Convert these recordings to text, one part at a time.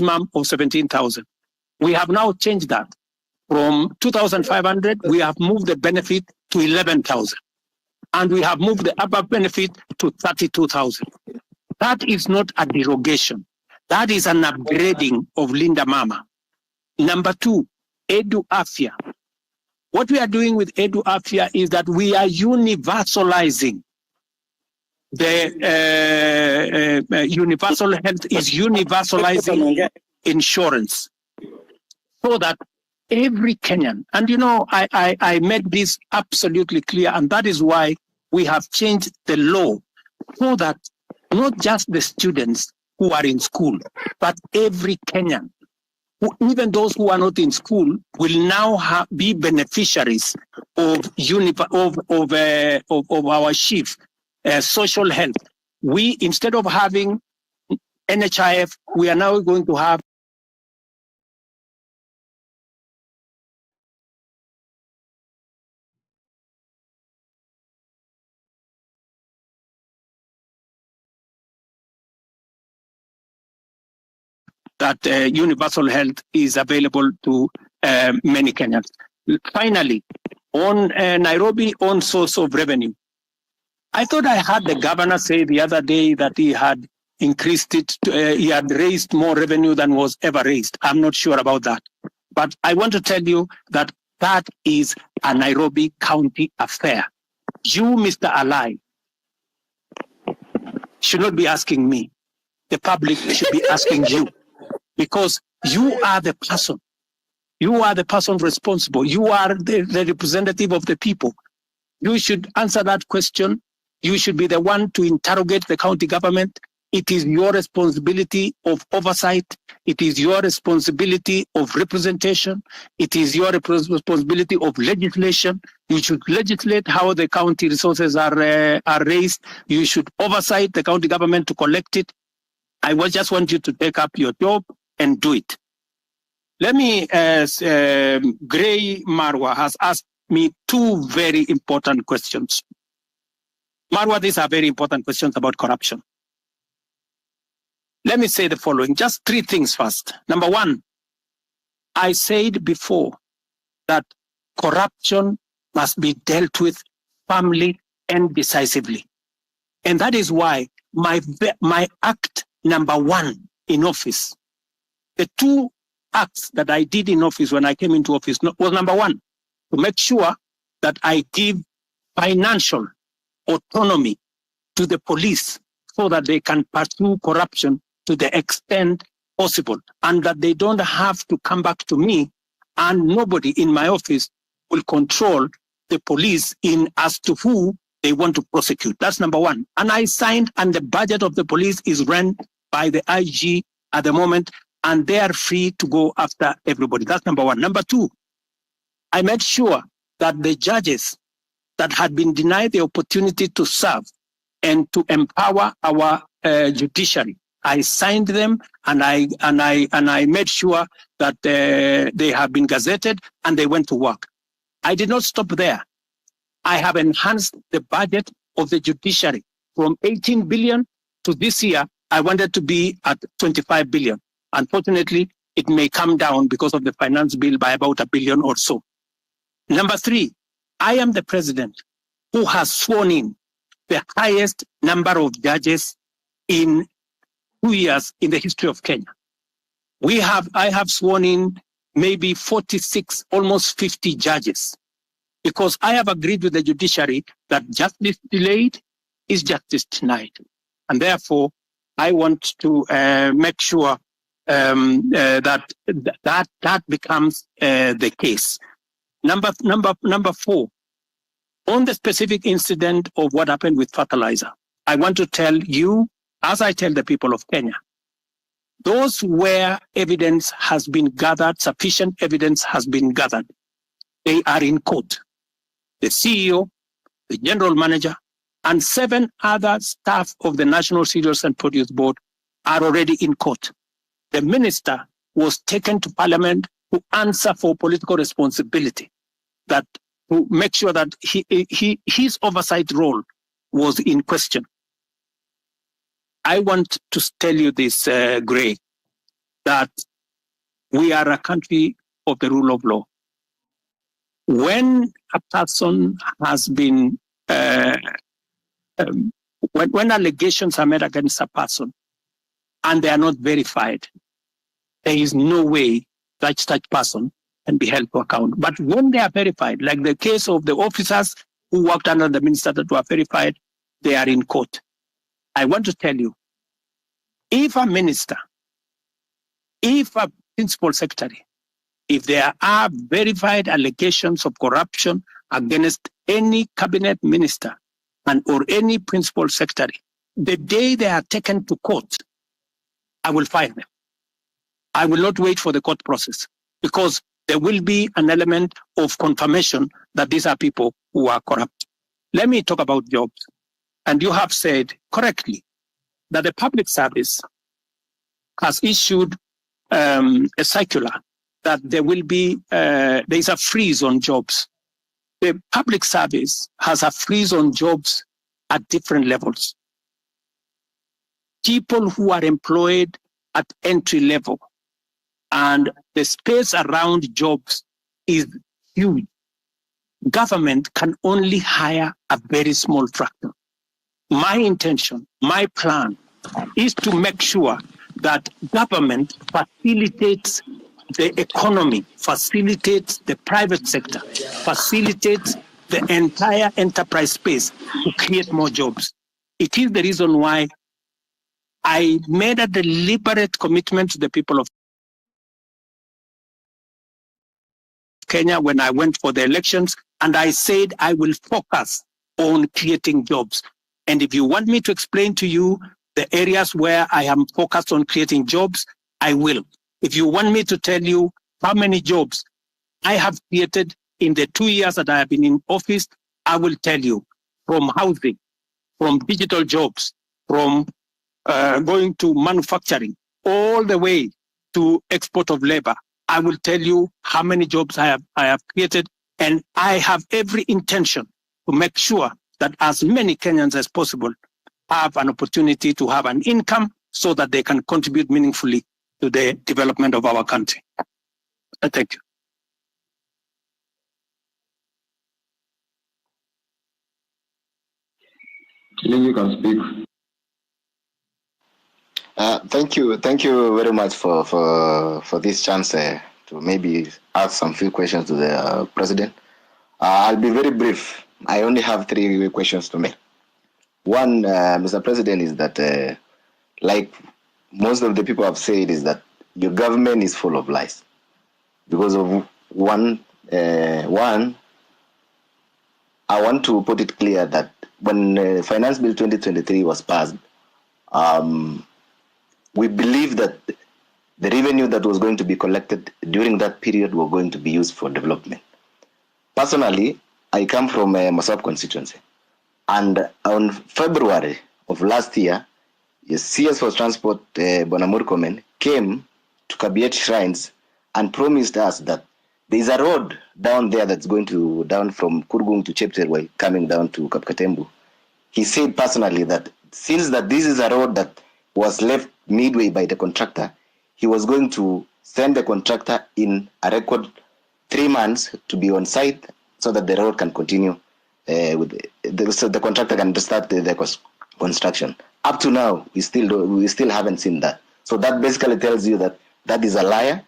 maximum of 17,000. We have now changed that. From 2,500, we have moved the benefit to 11,000. And we have moved the upper benefit to 32,000. That is not a derogation. That is an upgrading of Linda Mama. Number two, Edu Afya. What we are doing with Edu Afya is that we are universalizing the universal health is universalizing insurance so that every Kenyan, and you know, I made this absolutely clear, and that is why we have changed the law so that not just the students who are in school, but every Kenyan, even those who are not in school, will now be beneficiaries of our chief social health. We, instead of having NHIF, we are now going to have that universal health is available to many Kenyans. Finally, on Nairobi, on source of revenue. I thought I heard the governor say the other day that he had increased it, he had raised more revenue than was ever raised. I'm not sure about that. But I want to tell you that that is a Nairobi County affair. You, Mr. Alai, should not be asking me. The public should be asking you. Because you are the person. You are the person responsible. You are the representative of the people. You should answer that question. You should be the one to interrogate the county government. It is your responsibility of oversight. It is your responsibility of representation. It is your responsibility of legislation. You should legislate how the county resources are raised. You should oversight the county government to collect it. I just want you to take up your job and do it. Let me, Gray Marwa has asked me two very important questions. Marwa, these are very important questions about corruption. Let me say the following, just three things first. Number one, I said before that corruption must be dealt with firmly and decisively. And that is why my act number one in office, the two acts that I did in office when I came into office was number one, to make sure that I give financial autonomy to the police so that they can pursue corruption to the extent possible and that they don't have to come back to me and nobody in my office will control the police in as to who they want to prosecute. That's number one. And I signed, and the budget of the police is run by the IG at the moment, and they are free to go after everybody. That's number one. Number two, I made sure that the judges that had been denied the opportunity to serve and to empower our judiciary, I signed them, and I made sure that they have been gazetted and they went to work. I did not stop there. I have enhanced the budget of the judiciary from 18 billion to this year. I wanted to be at 25 billion. Unfortunately, it may come down because of the finance bill by about $1 billion or so. Number three, I am the president who has sworn in the highest number of judges in 2 years in the history of Kenya. I have sworn in maybe 46, almost 50 judges, because I have agreed with the judiciary that justice delayed is justice denied. And therefore, I want to make sure that becomes the case. Number four, on the specific incident of what happened with fertilizer, I want to tell you, as I tell the people of Kenya, those where evidence has been gathered, sufficient evidence has been gathered, they are in court. The CEO, the general manager, and 7 other staff of the National Cereals and Produce Board are already in court. The minister was taken to Parliament to answer for political responsibility, that to make sure that his oversight role was in question. I want to tell you this, Gray. that we are a country of the rule of law. When a person has been, when allegations are made against a person and they are not verified, there is no way that such person can be held to account. But when they are verified, like the case of the officers who worked under the minister that were verified, they are in court. I want to tell you, if a minister, if a principal secretary, if there are verified allegations of corruption against any cabinet minister and or any principal secretary, the day they are taken to court, I will fire them. I will not wait for the court process, because there will be an element of confirmation that these are people who are corrupt. Let me talk about jobs. And you have said correctly that the public service has issued a circular that there will be, there is a freeze on jobs. The public service has a freeze on jobs at different levels. People who are employed at entry level and the space around jobs is huge. Government can only hire a very small fraction. My intention, my plan is to make sure that government facilitates the economy, facilitates the private sector, facilitates the entire enterprise space to create more jobs. It is the reason why I made a deliberate commitment to the people of Kenya when I went for the elections, and I said I will focus on creating jobs. And if you want me to explain to you the areas where I am focused on creating jobs, I will. If you want me to tell you how many jobs I have created in the 2 years that I have been in office, I will tell you, from housing, from digital jobs, from going to manufacturing, all the way to export of labor. I will tell you how many jobs I have created, and I have every intention to make sure that as many Kenyans as possible have an opportunity to have an income so that they can contribute meaningfully to the development of our country. Thank you. You can speak. Thank you very much for this chance to maybe ask some few questions to the president. I'll be very brief. I only have 3 questions to make. One, Mr. President, is that like most of the people have said, is that your government is full of lies. Because of one, I want to put it clear that when Finance Bill 2023 was passed, we believe that the revenue that was going to be collected during that period were going to be used for development. Personally, I come from a Masab constituency, and on February of last year, the CS for Transport, Bonamur Komen, came to Kabiet Shrines and promised us that there is a road down there that's going to down from Kurgung to Chepterway, coming down to Kapkatembu. He said personally that since that this is a road that was left midway by the contractor, he was going to send the contractor in a record 3 months to be on site so that the road can continue so the contractor can start the construction. Up to now, we still haven't seen that. So that basically tells you that that is a liar.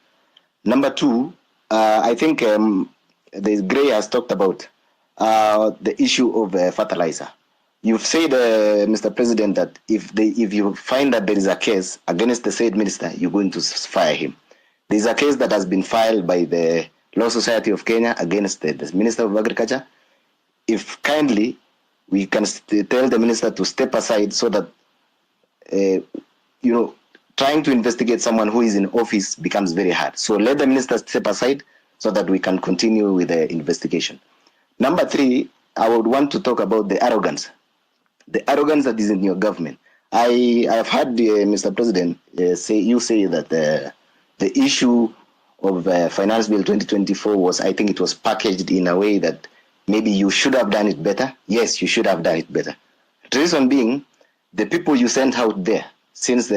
Number 2, I think the Gray has talked about the issue of fertilizer. You've said, Mr. President, that if you find that there is a case against the said minister, you're going to fire him. There is a case that has been filed by the Law Society of Kenya against the Minister of Agriculture. If kindly, we can tell the minister to step aside so that, trying to investigate someone who is in office becomes very hard. So let the minister step aside so that we can continue with the investigation. Number 3, I would want to talk about the arrogance. The arrogance that is in your government. I have heard Mr. President say that the issue of Finance Bill 2024 was, I think it was packaged in a way that maybe you should have done it better. Yes, you should have done it better. The reason being, the people you sent out there, since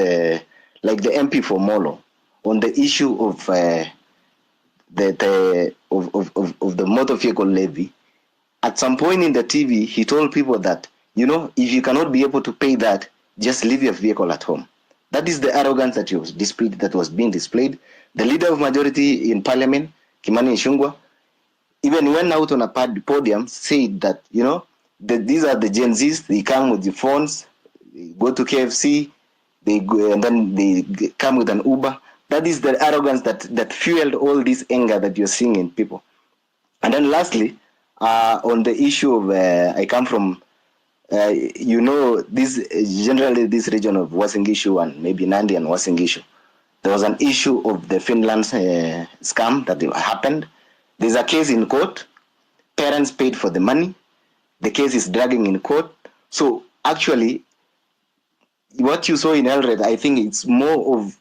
like the MP for Molo on the issue of the motor vehicle levy, at some point in the TV, he told people that, you know, if you cannot be able to pay that, just leave your vehicle at home. That is the arrogance that was being displayed. The leader of majority in parliament, Kimani Ichung'wah, even went out on a podium, said that, you know, that these are the Gen Zs, they come with the phones, they go to KFC, they go, and then they come with an Uber. That is the arrogance that fueled all this anger that you're seeing in people. And then lastly, on the issue of, I come from, you know, generally this region of Uasin Gishu and maybe Nandi and Uasin Gishu, there was an issue of the Finland scam that happened. There's a case in court. Parents paid for the money. The case is dragging in court. So actually, what you saw in Elred, I think it's more of,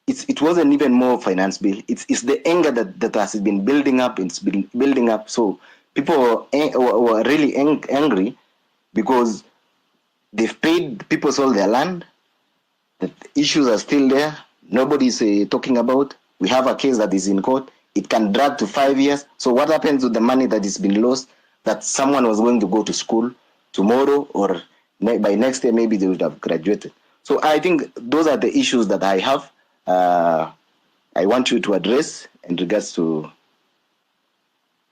it wasn't even more finance bill. It's the anger that has been building up. It's been building up. So people were really angry because they've paid, people sold their land. The issues are still there. Nobody's talking about. We have a case that is in court. It can drag to 5 years. So what happens with the money that has been lost, that someone was going to go to school tomorrow, or by next year, maybe they would have graduated. So I think those are the issues that I have. I want you to address in regards to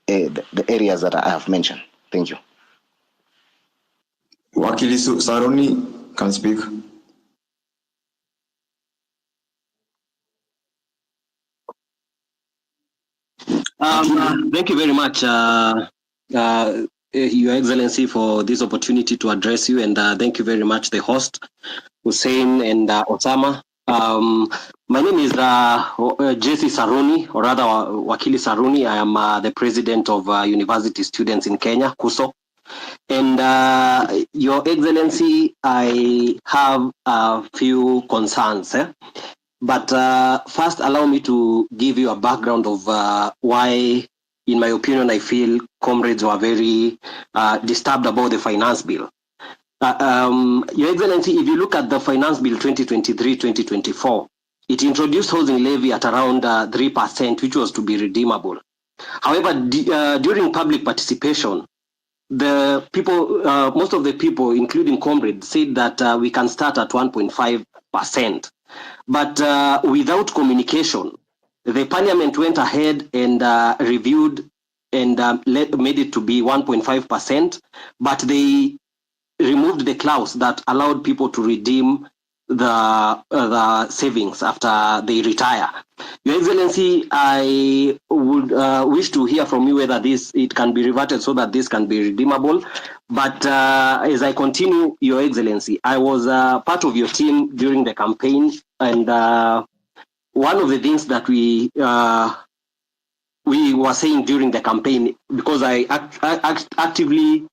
the areas that I have mentioned. Thank you. Wakili Saruni can speak. Thank you very much, Your Excellency, for this opportunity to address you, and thank you very much, the host, Hussein and Osama. My name is Jesse Saruni, or rather Wakili Saruni. I am the president of University Students in Kenya, KUSO. And Your Excellency, I have a few concerns. But first, allow me to give you a background of why, in my opinion, I feel comrades were very disturbed about the finance bill. Your Excellency, if you look at the finance bill 2023-2024, it introduced housing levy at around 3%, which was to be redeemable. However, during public participation, the people, most of the people, including comrades, said that we can start at 1.5%. But without communication, the parliament went ahead and reviewed and made it to be 1.5%, but they removed the clause that allowed people to redeem the savings after they retire. Your Excellency, I would wish to hear from you whether it can be reverted so that this can be redeemable. But as I continue, Your Excellency, I was part of your team during the campaign, and one of the things that we were saying during the campaign, because I actively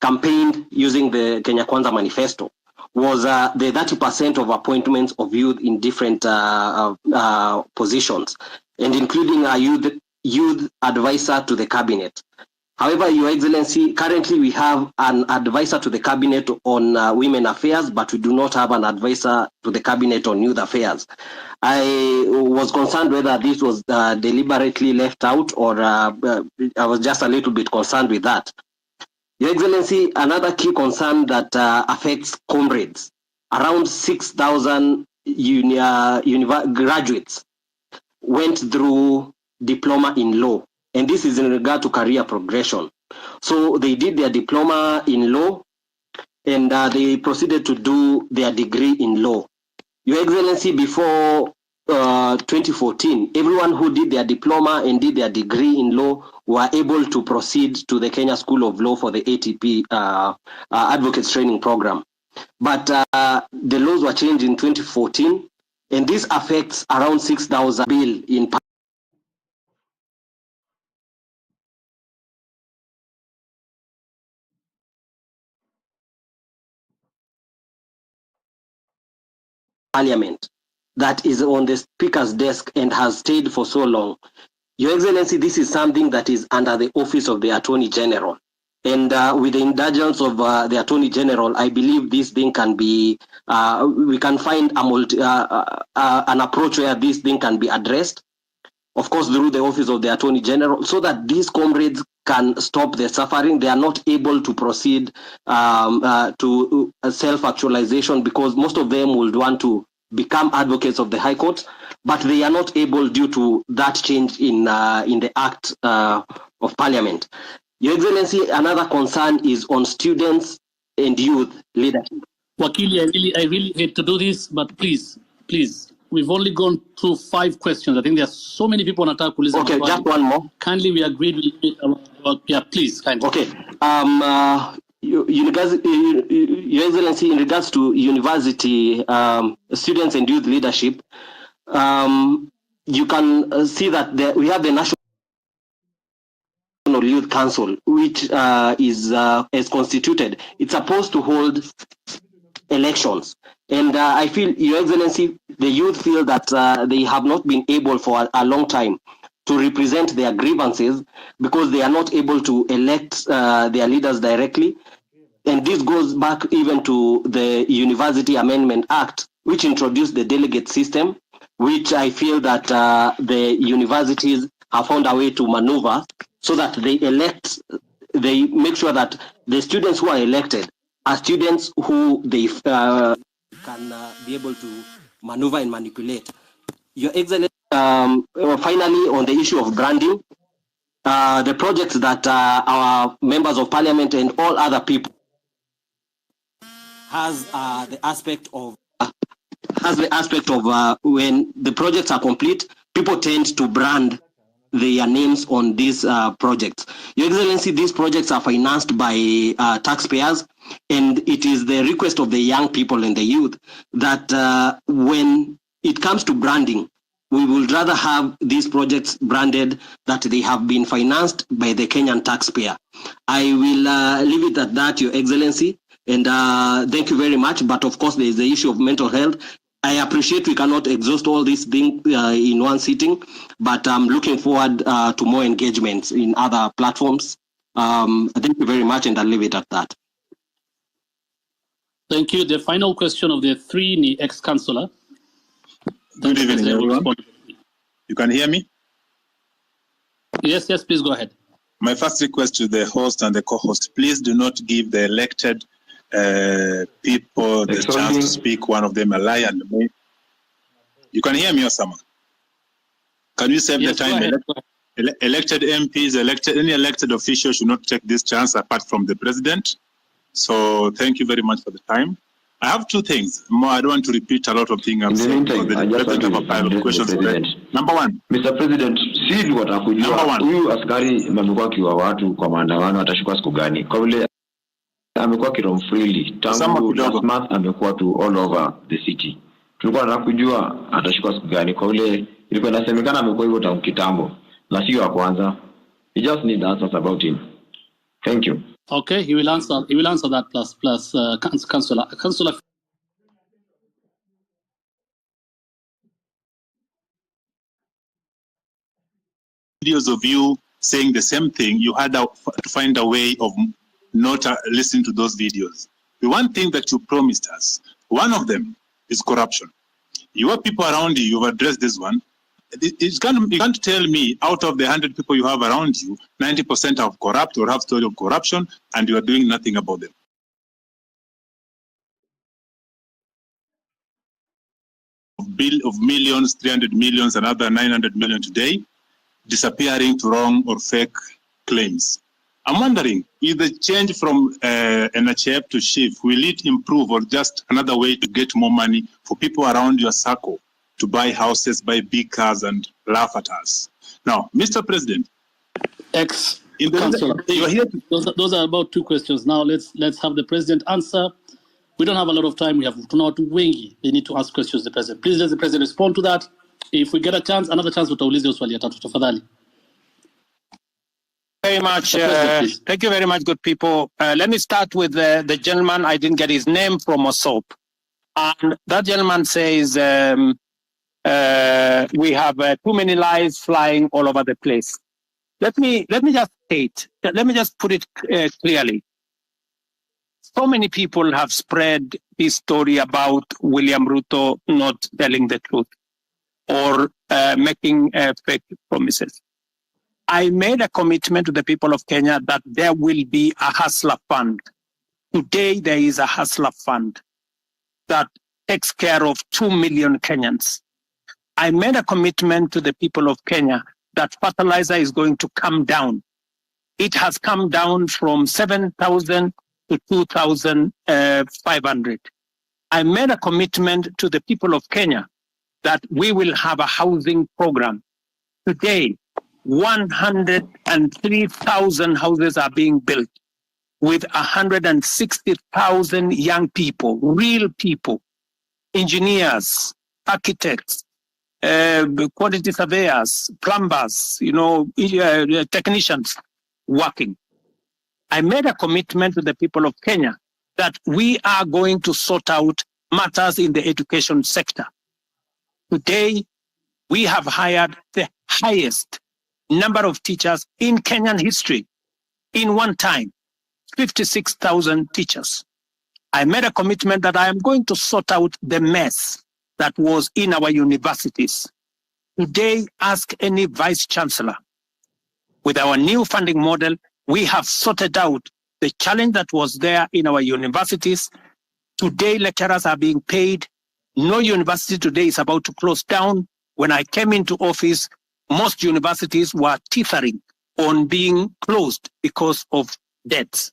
campaigned using the Kenya Kwanza manifesto, was the 30% of appointments of youth in different positions, and including a youth advisor to the cabinet. However, Your Excellency, currently we have an advisor to the cabinet on women affairs, but we do not have an advisor to the cabinet on youth affairs. I was concerned whether this was deliberately left out, or I was just a little bit concerned with that. Your Excellency, another key concern that affects comrades, around 6,000 graduates went through diploma in law, and this is in regard to career progression. So they did their diploma in law, and they proceeded to do their degree in law. Your Excellency, before 2014, everyone who did their diploma and did their degree in law were able to proceed to the Kenya School of Law for the ATP Advocates Training Program. But the laws were changed in 2014, and this affects around 6,000 bill in Parliament that is on the Speaker's desk and has stayed for so long. Your Excellency, this is something that is under the office of the Attorney General. And with the indulgence of the Attorney General, I believe this thing can be we can find an approach where this thing can be addressed, of course, through the office of the Attorney General, so that these comrades can stop their suffering. They are not able to proceed to self-actualization, because most of them would want to become advocates of the High Court, but they are not able due to that change in the Act of Parliament. Your Excellency, another concern is on students and youth leadership. Wakili, I really hate to do this, but please, we've only gone through 5 questions. I think there are so many people on attack. Okay, just one more. Kindly, we agreed. Yeah, please, kindly. Okay. Your Excellency, in regards to university students and youth leadership, you can see that we have the National Youth Council, which is constituted. It's supposed to hold elections. And I feel, Your Excellency, the youth feel that they have not been able for a long time to represent their grievances because they are not able to elect their leaders directly. And this goes back even to the University Amendment Act, which introduced the delegate system, which I feel that the universities have found a way to maneuver so that they make sure that the students who are elected are students who they can be able to maneuver and manipulate. Your Excellency, finally, on the issue of branding, the projects that our members of parliament and all other people has the aspect of when the projects are complete, people tend to brand their names on these projects. Your Excellency, these projects are financed by taxpayers, and it is the request of the young people and the youth that when it comes to branding, we would rather have these projects branded that they have been financed by the Kenyan taxpayer. I will leave it at that, Your Excellency, and thank you very much. But of course, there is the issue of mental health. I appreciate we cannot exhaust all these things in one sitting, but I'm looking forward to more engagements in other platforms. Thank you very much, and I'll leave it at that. Thank you. The final question of the 3 ex-councillor. Good evening, everyone. You can hear me? Yes, please go ahead. My first request to the host and the co-host, please do not give the elected people the chance to speak, one of them a lie and me. You can hear me, Osama? Can you save the time? Elected MPs, any elected official should not take this chance apart from the president. So thank you very much for the time. I have 2 things. More, I don't want to repeat a lot of things. I'm saying the president have a pile of questions already. Number 1. Mr. President, si watakujua huyu askari amekuwa akiwa watu kwa maandamano atashukua siku gani? Kwa vile amekuwa kirom freely tangu last month, amekuwa to all over the city. Tulikuwa tunataka kujua atashukua siku gani, kwa vile ilikuwa inasemekana amekuwa hivyo tangu kitambo na sio wa kwanza. We just need answers about him. Thank you. Okay, he will answer that plus Councillor. Videos of you saying the same thing, you had to find a way of not listening to those videos. The one thing that you promised us, one of them is corruption. You have people around you, you've addressed this one. You can't tell me out of the 100 people you have around you, 90% are corrupt or have story of corruption, and you are doing nothing about them. Of millions, 300 millions, another 900 million today, disappearing to wrong or fake claims. I'm wondering, if the change from NHF to SHIF, will it improve or just another way to get more money for people around your circle to buy houses, buy big cars, and laugh at us? Now, Mr. President, those are about 2 questions. Now let's have the president answer. We don't have a lot of time. We have watu wengi. They need to ask questions to the president. Please let the president respond to that. If we get another chance, utauliza swali ya 3 tafadhali. Very much. Thank you very much, good people. Let me start with the gentleman. I didn't get his name from Osop. And that gentleman says, we have too many lies flying all over the place. Let me just state, let me just put it clearly. So many people have spread this story about William Ruto not telling the truth or making fake promises. I made a commitment to the people of Kenya that there will be a hustler fund. Today, there is a hustler fund that takes care of 2 million Kenyans. I made a commitment to the people of Kenya that fertilizer is going to come down. It has come down from 7,000 to 2,500. I made a commitment to the people of Kenya that we will have a housing program. Today, 103,000 houses are being built with 160,000 young people, real people, engineers, architects, quantity surveyors, plumbers, technicians working. I made a commitment to the people of Kenya that we are going to sort out matters in the education sector. Today, we have hired the highest number of teachers in Kenyan history in one time, 56,000 teachers. I made a commitment that I am going to sort out the mess that was in our universities. Today, ask any vice chancellor. With our new funding model, we have sorted out the challenge that was there in our universities. Today, lecturers are being paid. No university today is about to close down. When I came into office, most universities were teetering on being closed because of debts.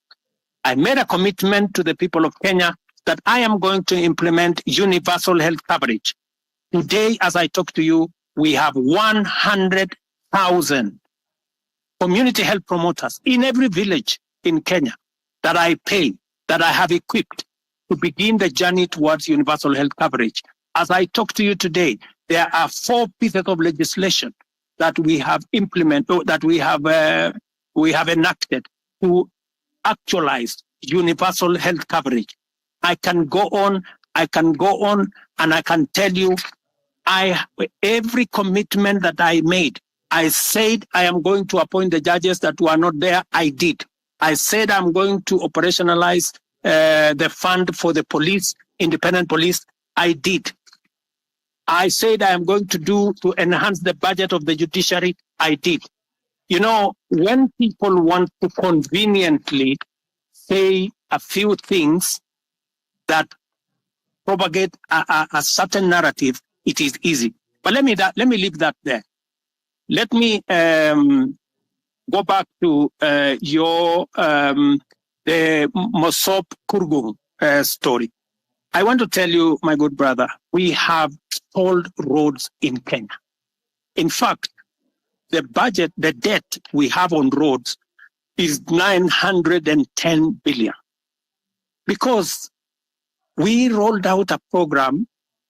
I made a commitment to the people of Kenya that I am going to implement universal health coverage. Today, as I talk to you, we have 100,000 community health promoters in every village in Kenya that I pay, that I have equipped to begin the journey towards universal health coverage. As I talk to you today, there are 4 pieces of legislation that we have implemented, that we have enacted to actualize universal health coverage. I can go on, and I can tell you, every commitment that I made, I said I am going to appoint the judges that were not there, I did. I said I'm going to operationalize the fund for the police, independent police, I did. I said I am going to enhance the budget of the judiciary, I did. You know, when people want to conveniently say a few things that propagate a certain narrative, it is easy. But let me leave that there. Let me go back to the Mosop Kurgung story. I want to tell you, my good brother, we have stalled roads in Kenya. In fact, the debt we have on roads is 910 billion. Because we rolled out a program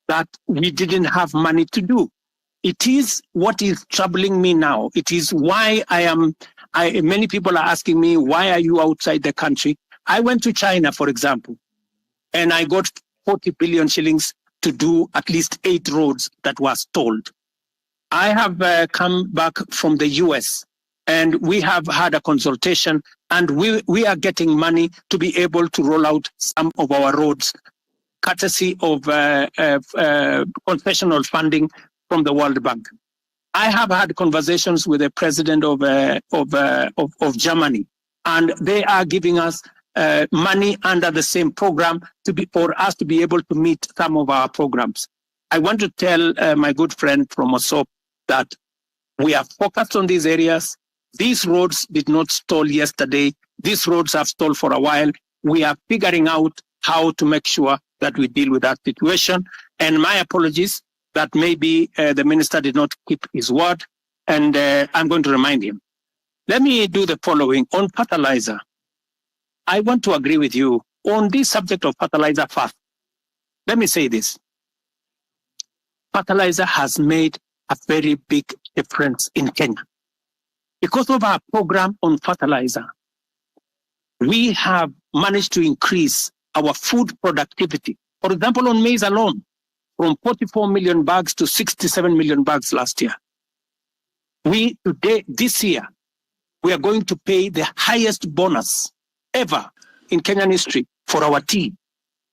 that we didn't have money to do. It is what is troubling me now. It is why many people are asking me, why are you outside the country? I went to China, for example, and I got 40 billion shillings to do at least 8 roads that were stalled. I have come back from the US, and we have had a consultation, and we are getting money to be able to roll out some of our roads, courtesy of concessional funding from the World Bank. I have had conversations with the president of Germany, and they are giving us money under the same program for us to be able to meet some of our programs. I want to tell my good friend from Mosop that we are focused on these areas. These roads did not stall yesterday. These roads have stalled for a while. We are figuring out how to make sure that we deal with that situation. And my apologies that maybe the minister did not keep his word, and I'm going to remind him. Let me do the following. On fertilizer, I want to agree with you on this subject of fertilizer first. Let me say this. Fertilizer has made a very big difference in Kenya. Because of our program on fertilizer, we have managed to increase our food productivity. For example, on maize alone, from 44 million bags to 67 million bags last year. This year, we are going to pay the highest bonus ever in Kenyan history for our tea.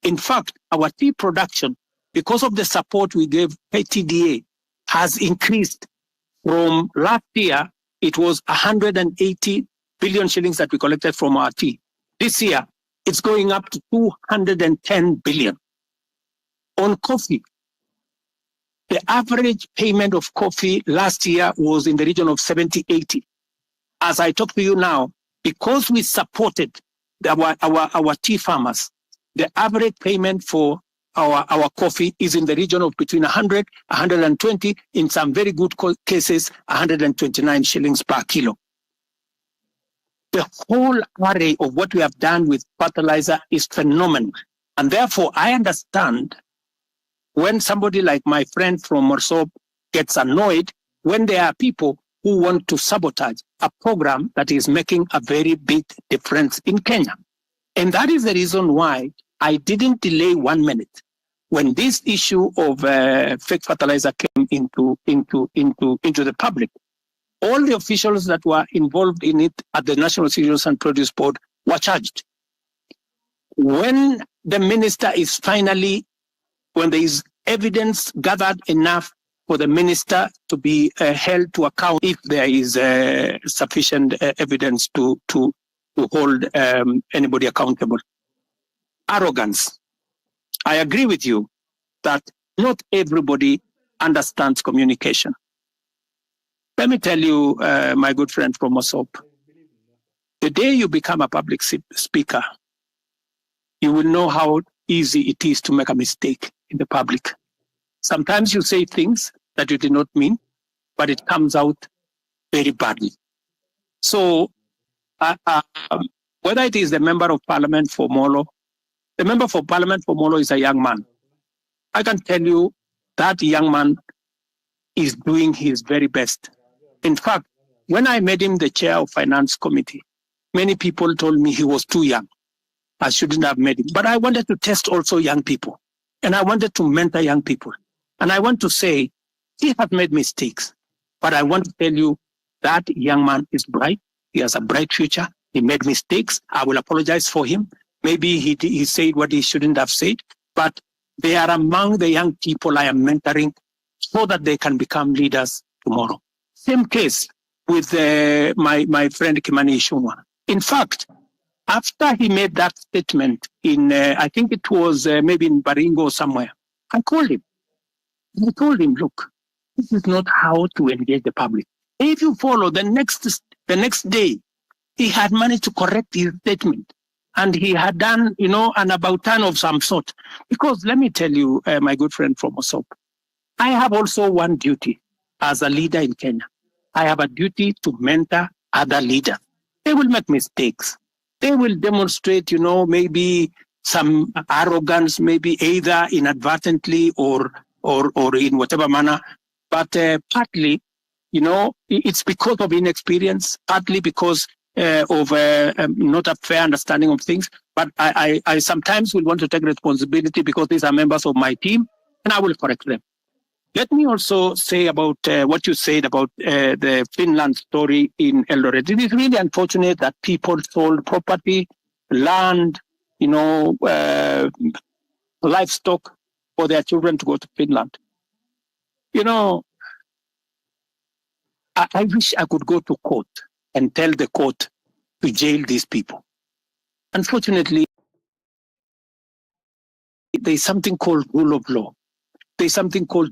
In fact, our tea production, because of the support we gave KTDA, has increased from last year. It was 180 billion shillings that we collected from our tea. This year, it's going up to 210 billion. On coffee, the average payment of coffee last year was in the region of 70-80. As I talk to you now, because we supported our tea farmers, the average payment for our coffee is in the region of between 100, 120, in some very good cases, 129 shillings per kilo. The whole array of what we have done with fertilizer is phenomenal. And therefore, I understand when somebody like my friend from Morsop gets annoyed when there are people who want to sabotage a program that is making a very big difference in Kenya. And that is the reason why I didn't delay 1 minute. When this issue of fake fertilizer came into the public, all the officials that were involved in it at the National Cereals and Produce Board were charged. When the minister is finally, when there is evidence gathered enough for the minister to be held to account, if there is sufficient evidence to hold anybody accountable. Arrogance. I agree with you that not everybody understands communication. Let me tell you, my good friend from Mosop, the day you become a public speaker, you will know how easy it is to make a mistake in the public. Sometimes you say things that you did not mean, but it comes out very badly. So whether it is the member of parliament for Molo, the member for parliament for Molo is a young man. I can tell you that young man is doing his very best. In fact, when I made him the chair of finance committee, many people told me he was too young. I shouldn't have made him. But I wanted to test also young people. And I wanted to mentor young people. And I want to say, he has made mistakes. But I want to tell you that young man is bright. He has a bright future. He made mistakes. I will apologize for him. Maybe he said what he shouldn't have said. But they are among the young people I am mentoring so that they can become leaders tomorrow. Same case with my friend Kimani Ichung'wah. In fact, after he made that statement in, I think it was maybe in Baringo or somewhere, I called him. I told him, look, this is not how to engage the public. If you follow the next day, he had managed to correct his statement. And he had done, an about turn of some sort. Because let me tell you, my good friend from Mosop, I have also one duty as a leader in Kenya. I have a duty to mentor other leaders. They will make mistakes. They will demonstrate, maybe some arrogance, maybe either inadvertently or in whatever manner. But partly, it's because of inexperience, partly because of not a fair understanding of things. But I sometimes will want to take responsibility because these are members of my team, and I will correct them. Let me also say about what you said about the Finland story in Eldoret. It is really unfortunate that people sold property, land, livestock for their children to go to Finland. I wish I could go to court and tell the court to jail these people. Unfortunately, there's something called rule of law. There's something called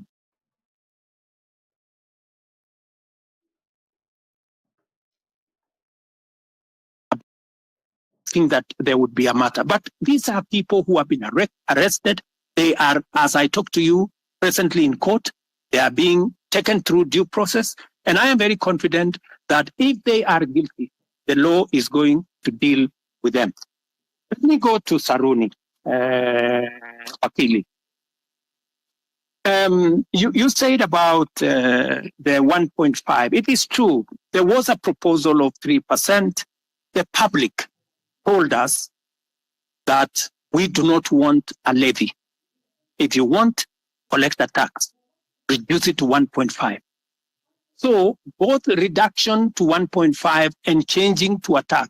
think that there would be a matter. But these are people who have been arrested. They are, as I talk to you, presently in court. They are being taken through due process. And I am very confident that if they are guilty, the law is going to deal with them. Let me go to Saruni, Akili. You said about the 1.5. It is true. There was a proposal of 3%. The public told us that we do not want a levy. If you want, collect a tax, reduce it to 1.5. So both reduction to 1.5 and changing to a tax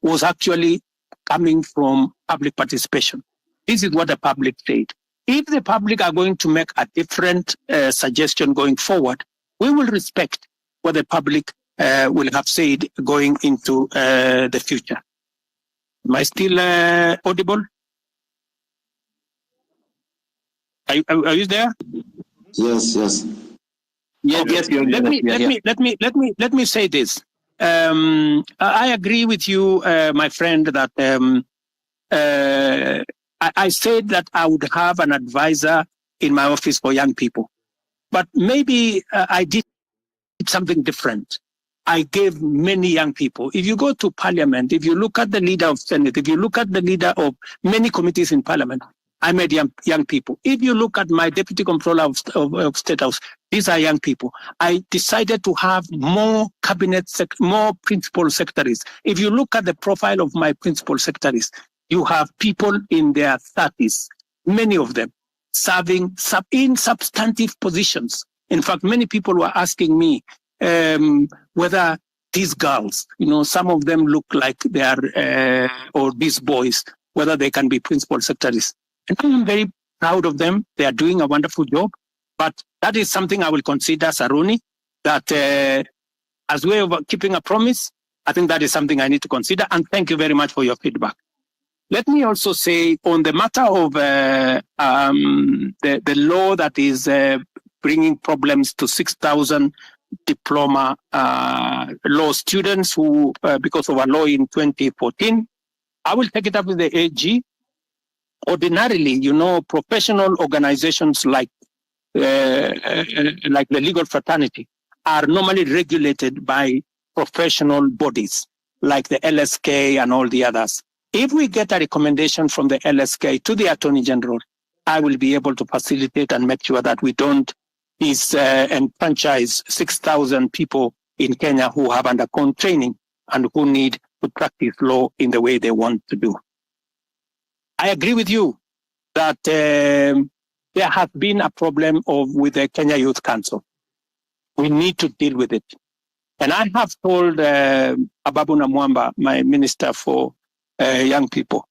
was actually coming from public participation. This is what the public said. If the public are going to make a different suggestion going forward, we will respect what the public will have said going into the future. Am I still audible? Are you there? Yes, yes. Yes. Let me say this. I agree with you, my friend, that I said that I would have an advisor in my office for young people, but maybe I did something different. I gave many young people. If you go to parliament, if you look at the leader of Senate, if you look at the leader of many committees in parliament, I made young people. If you look at my deputy comptroller of State House, these are young people. I decided to have more more principal secretaries. If you look at the profile of my principal secretaries, you have people in their 30s, many of them serving in substantive positions. In fact, many people were asking me whether these girls, some of them look like they are, or these boys, whether they can be principal secretaries. And I'm very proud of them. They are doing a wonderful job. But that is something I will consider, Saruni, that as a way of keeping a promise, I think that is something I need to consider. And thank you very much for your feedback. Let me also say on the matter of the law that is bringing problems to 6,000 diploma law students who, because of a law in 2014, I will take it up with the AG. Ordinarily, professional organizations like the legal fraternity are normally regulated by professional bodies like the LSK and all the others. If we get a recommendation from the LSK to the Attorney General, I will be able to facilitate and make sure that we don't enfranchise 6,000 people in Kenya who have undergone training and who need to practice law in the way they want to do. I agree with you that there has been a problem with the Kenya Youth Council. We need to deal with it. And I have told Ababu Namwamba, my minister for young people,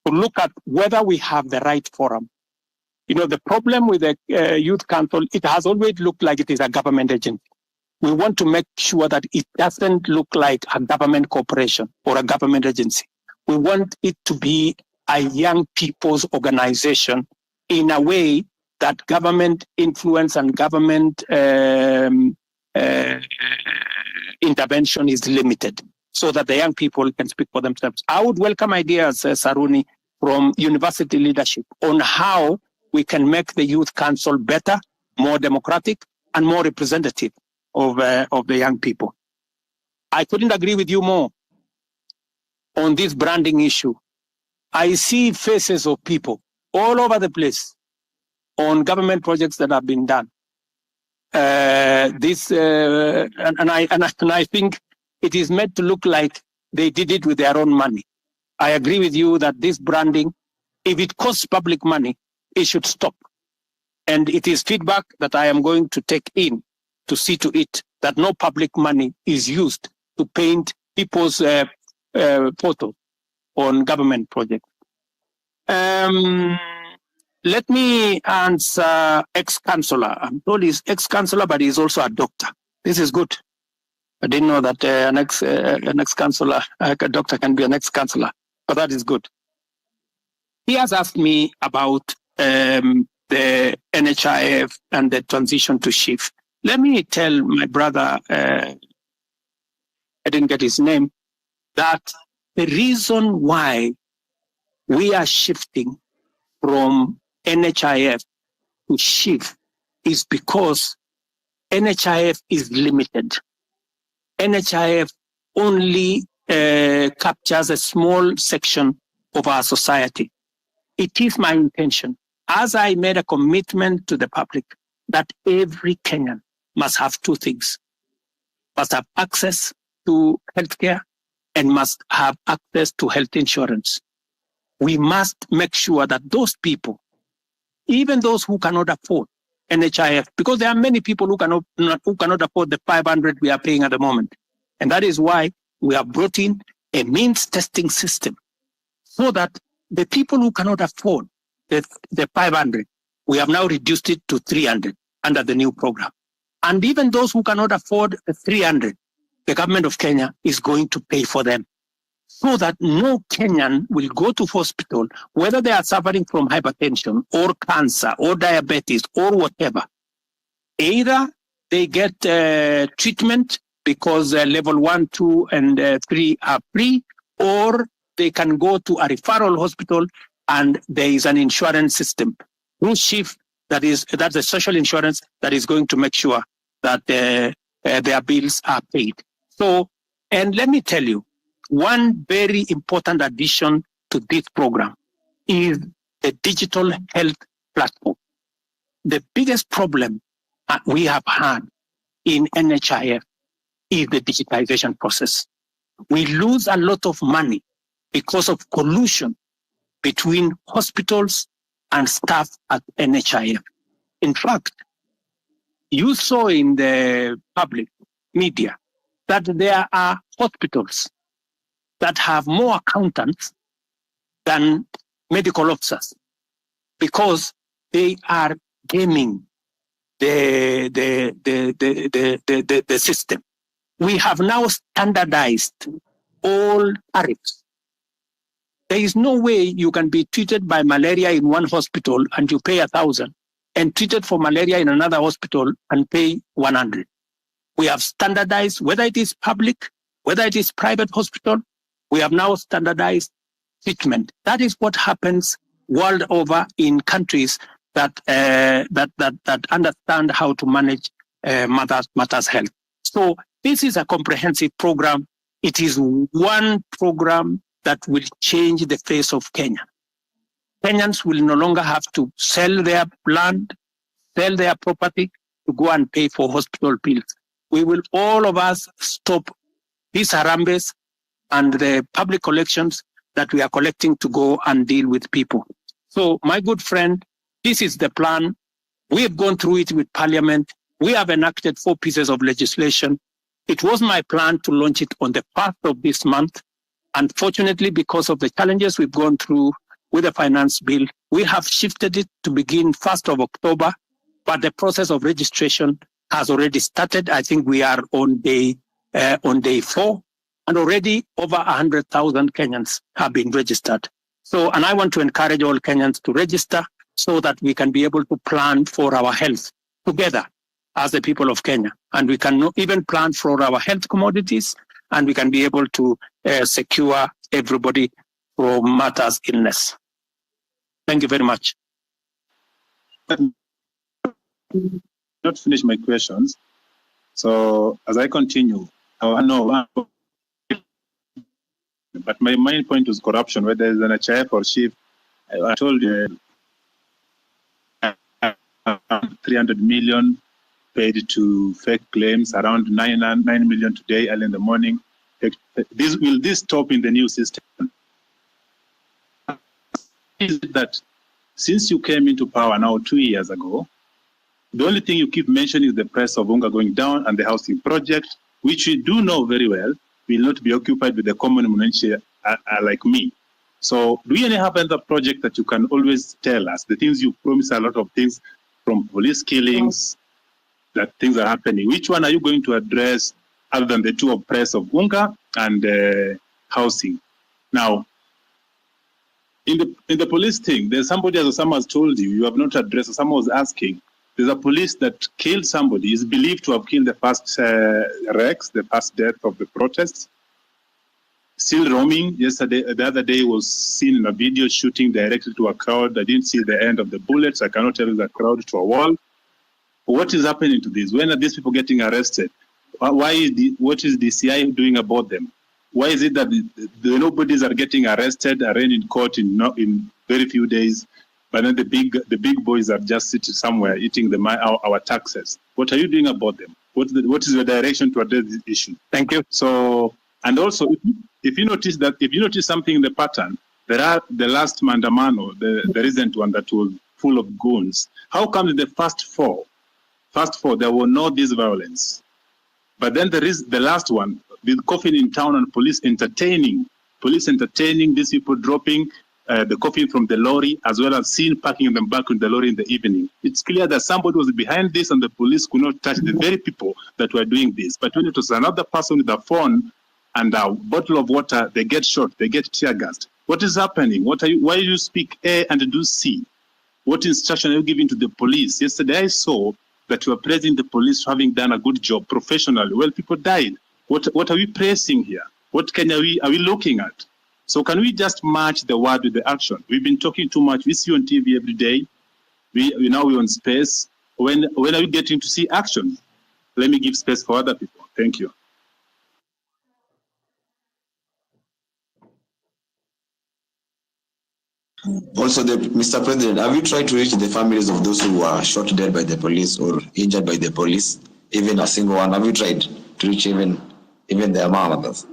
to look at whether we have the right forum. The problem with the Youth Council, it has always looked like it is a government agency. We want to make sure that it doesn't look like a government corporation or a government agency. We want it to be a young people's organization in a way that government influence and government intervention is limited so that the young people can speak for themselves. I would welcome ideas, Saruni, from university leadership on how we can make the Youth Council better, more democratic, and more representative of the young people. I couldn't agree with you more on this branding issue. I see faces of people all over the place on government projects that have been done. And I think it is meant to look like they did it with their own money. I agree with you that this branding, if it costs public money, it should stop. And it is feedback that I am going to take in to see to it that no public money is used to paint people's photos on government projects. Let me answer ex-councillor. I'm told he's ex-councillor, but he's also a doctor. This is good. I didn't know that an ex-councillor, a doctor can be an ex-councillor, but that is good. He has asked me about the NHIF and the transition to SHIF. Let me tell my brother, I didn't get his name, that the reason why we are shifting from NHIF to SHIF is because NHIF is limited. NHIF only captures a small section of our society. It is my intention, as I made a commitment to the public, that every Kenyan must have two things: must have access to healthcare and must have access to health insurance. We must make sure that those people, even those who cannot afford NHIF, because there are many people who cannot afford the 500 we are paying at the moment. And that is why we have brought in a means testing system so that the people who cannot afford the 500, we have now reduced it to 300 under the new program. And even those who cannot afford the 300, the government of Kenya is going to pay for them, so that no Kenyan will go to hospital, whether they are suffering from hypertension or cancer or diabetes or whatever. Either they get treatment because level 1, 2, and 3 are free, or they can go to a referral hospital and there is an insurance system. That's the social insurance that is going to make sure that their bills are paid. So, and let me tell you, one very important addition to this program is the digital health platform. The biggest problem we have had in NHIF is the digitization process. We lose a lot of money because of collusion between hospitals and staff at NHIF. In fact, you saw in the public media that there are hospitals that have more accountants than medical officers because they are gaming the system. We have now standardized all tariffs. There is no way you can be treated by malaria in one hospital and you pay 1,000, and treated for malaria in another hospital and pay 100. We have standardized, whether it is public, whether it is private hospital, we have now standardized treatment. That is what happens world over in countries that understand how to manage matters health. So this is a comprehensive program. It is one program that will change the face of Kenya. Kenyans will no longer have to sell their land, sell their property to go and pay for hospital bills. We will, all of us, stop these harambes and the public collections that we are collecting to go and deal with people. So, my good friend, this is the plan. We have gone through it with Parliament. We have enacted 4 pieces of legislation. It was my plan to launch it on the 1st of this month. Unfortunately, because of the challenges we've gone through with the finance bill, we have shifted it to begin 1st of October, but the process of registration has already started. I think we are on day 4, and already over 100,000 Kenyans have been registered. So, and I want to encourage all Kenyans to register so that we can be able to plan for our health together as the people of Kenya. And we can even plan for our health commodities, and we can be able to secure everybody from matters illness. Thank you very much. Not finish my questions. So as I continue, but my main point was corruption, whether it's an HIF or chief. I told you 300 million paid to fake claims, around 9 million today, early in the morning. Will this stop in the new system? Is that since you came into power now 2 years ago, the only thing you keep mentioning is the price of unga going down and the housing project, which we do know very well will not be occupied with the common mwananchi like me. So do you have another project that you can always tell us? The things you promise, a lot of things, from police killings, that things are happening. Which one are you going to address other than the 2 of price of unga and housing? Now, in the police thing, there's somebody, as someone has told you, you have not addressed, someone was asking, there's a police that killed somebody, is believed to have killed the first Rex, the first death of the protests. Still roaming. Yesterday, the other day, was seen in a video shooting directly to a crowd. I didn't see the end of the bullets. I cannot tell the crowd to a wall. What is happening to this? When are these people getting arrested? What is DCI doing about them? Why is it that the nobodies are getting arrested, arraigned in court in very few days, but then the big boys are just sitting somewhere eating our taxes? What are you doing about them? What is your direction to address this issue? Thank you. So, and also, if you notice something in the pattern, there are the last Mandamano, the recent one that was full of goons. How come in the first four, there were no this violence? But then there is the last one, with coffin in town and police entertaining police entertaining these people dropping the coffee from the lorry, as well as seen packing them back in the lorry in the evening. It's clear that somebody was behind this and the police could not touch the very people that were doing this. But when it was another person with a phone and a bottle of water, they get shot, they get tear gassed. What is happening? Why do you speak A and do C? What instruction are you giving to the police? Yesterday I saw that you are praising the police for having done a good job professionally. Well, people died. What are we praising here? What Kenya are we looking at? So can we just match the word with the action? We've been talking too much. We see on TV every day. We're on space. When are we getting to see action? Let me give space for other people. Thank you. Also, Mr. President, have you tried to reach the families of those who were shot dead by the police or injured by the police? Even a single one? Have you tried to reach even their mothers?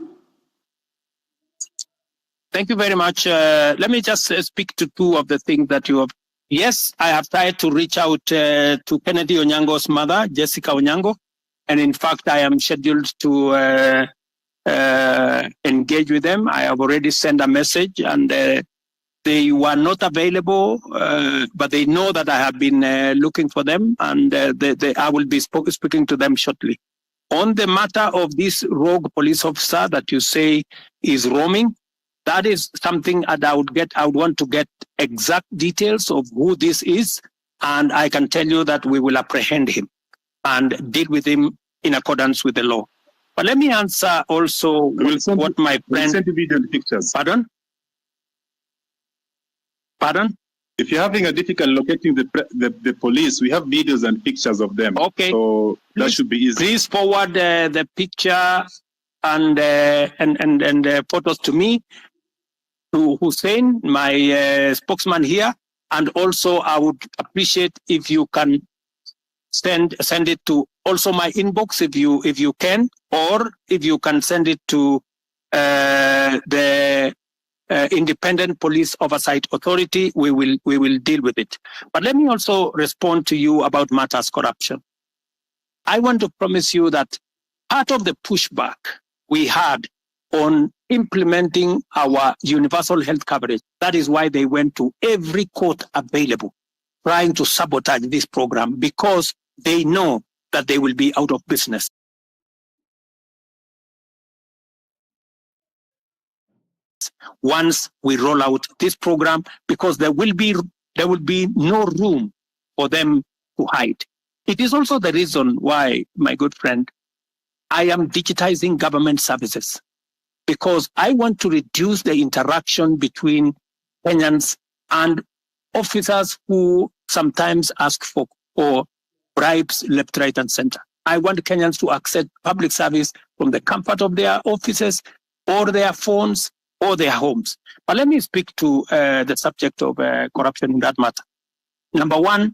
Thank you very much. Let me just speak to two of the things that you have. Yes, I have tried to reach out to Kennedy Onyango's mother, Jessica Onyango. And in fact, I am scheduled to engage with them. I have already sent a message and they were not available, but they know that I have been looking for them and I will be speaking to them shortly. On the matter of this rogue police officer that you say is roaming, that is something that I would want to get exact details of who this is, and I can tell you that we will apprehend him and deal with him in accordance with the law. But let me answer also what my friend... We'll send you video and pictures. Pardon? If you're having a difficult locating the police, we have videos and pictures of them. Okay. So that should be easy. Please forward the picture and photos to me, to Hussein, my spokesman here, and also I would appreciate if you can send it to also my inbox if you can, or if you can send it to the Independent Police Oversight Authority. We will deal with it. But let me also respond to you about matters corruption. I want to promise you that part of the pushback we had on implementing our universal health coverage, that is why they went to every court available, trying to sabotage this program, because they know that they will be out of business. Once we roll out this program, because there will be no room for them to hide. It is also the reason why, my good friend, I am digitizing government services, because I want to reduce the interaction between Kenyans and officers who sometimes ask for bribes left, right, and center. I want Kenyans to access public service from the comfort of their offices or their phones or their homes. But let me speak to the subject of corruption in that matter. Number one,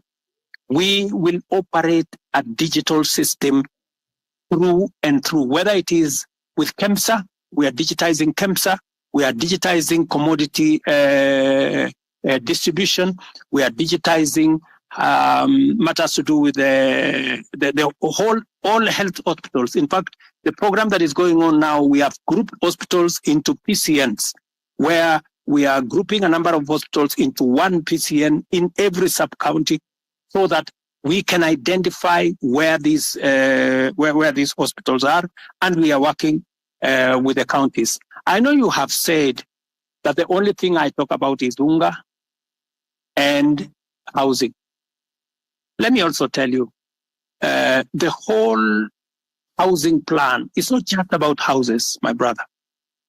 we will operate a digital system through and through, whether it is with KEMSA, we are digitizing KEMSA, we are digitizing commodity distribution, we are digitizing matters to do with all health hospitals. In fact, the program that is going on now, we have grouped hospitals into PCNs, where we are grouping a number of hospitals into one PCN in every sub-county, so that we can identify where these hospitals are, and we are working with the counties. I know you have said that the only thing I talk about is unga and housing. Let me also tell you, the whole housing plan is not just about houses, my brother.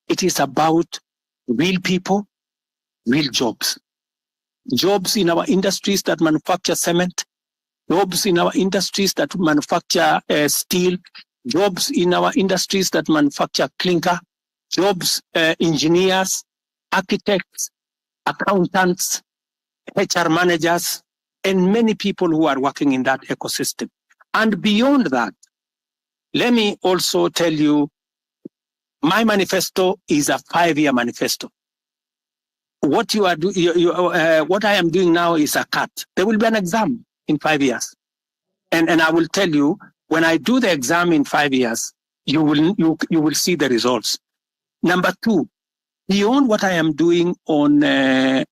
It is about real people, real jobs. Jobs in our industries that manufacture cement, jobs in our industries that manufacture steel, jobs in our industries that manufacture clinker, jobs, engineers, architects, accountants, HR managers, and many people who are working in that ecosystem. And beyond that, let me also tell you, my manifesto is a 5-year manifesto. What you are what I am doing now is a cut. There will be an exam in 5 years, and I will tell you, when I do the exam in 5 years, you will see the results. Number two, beyond what I am doing on the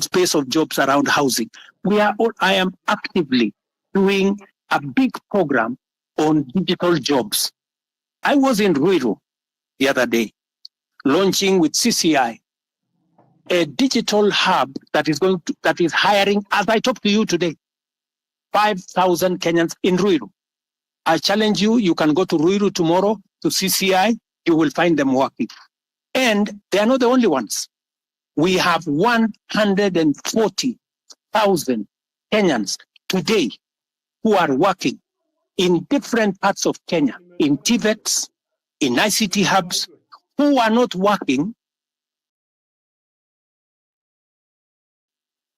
space of jobs around housing, I am actively doing a big program on digital jobs. I was in Ruto the other day, launching with CCI a digital hub that is hiring, as I talk to you today, 5,000 Kenyans in Ruto. I challenge you, you can go to Ruto tomorrow to CCI, you will find them working. And they are not the only ones. We have 140,000 Kenyans today who are working in different parts of Kenya, in TVETs, in ICT Hubs, who are not working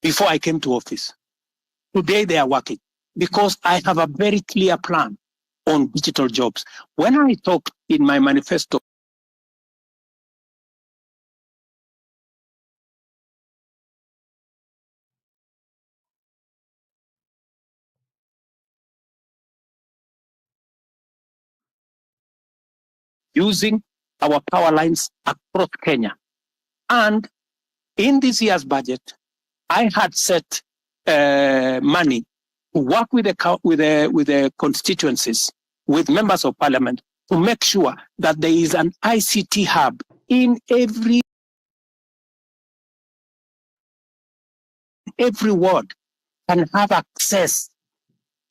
before I came to office. Today they are working because I have a very clear plan on digital jobs. When I talk in my manifesto, using our power lines across Kenya. And in this year's budget, I had set money to work with the constituencies, with members of parliament, to make sure that there is an ICT hub in every ward can have access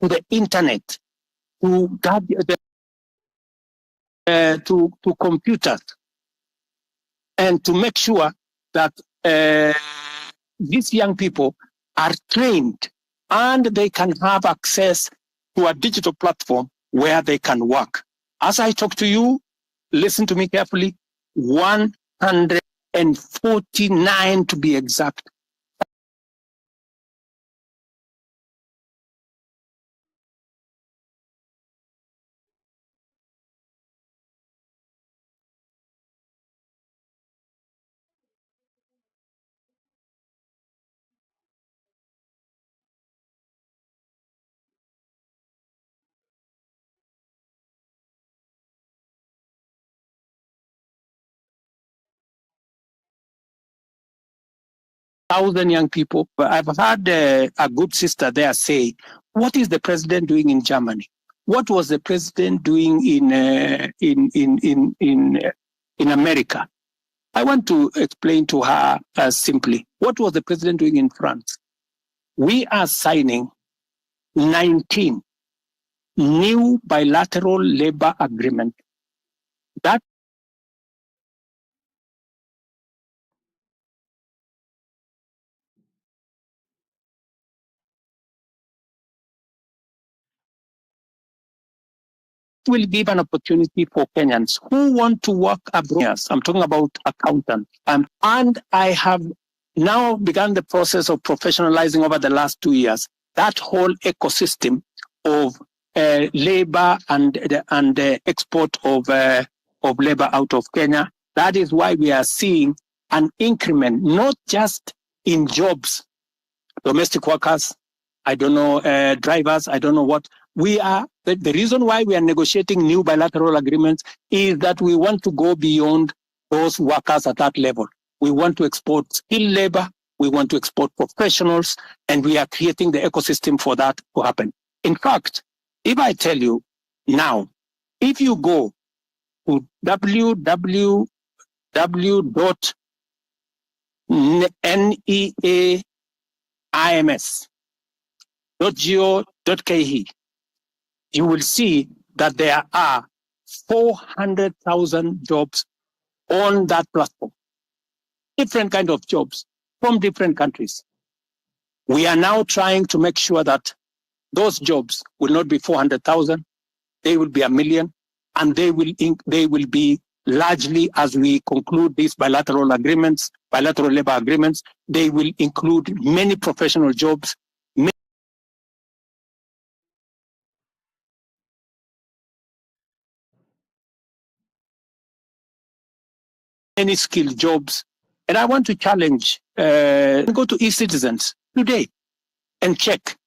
to the internet, to computers, and to make sure that these young people are trained and they can have access to a digital platform where they can work. As I talk to you, listen to me carefully, 149 to be exact. Thousand young people. I've had a good sister there say, what is the president doing in Germany? What was the president doing in America? I want to explain to her simply, what was the president doing in France? We are signing 19 new bilateral labor agreements. That will give an opportunity for Kenyans who want to work abroad. I'm talking about accountants. And I have now begun the process of professionalizing over the last 2 years that whole ecosystem of labor and the export of labor out of Kenya. That is why we are seeing an increment, not just in jobs, domestic workers, I don't know, drivers, I don't know what. We are, the reason why we are negotiating new bilateral agreements is that we want to go beyond those workers at that level. We want to export skilled labor, we want to export professionals, and we are creating the ecosystem for that to happen. In fact, if I tell you now, if you go to www.neaims.go.ke, you will see that there are 400,000 jobs on that platform. Different kind of jobs from different countries. We are now trying to make sure that those jobs will not be 400,000, they will be 1 million, and they will be largely, as we conclude these bilateral agreements, bilateral labor agreements, they will include many professional jobs, many skilled jobs. And I want to challenge, go to e-citizens today and check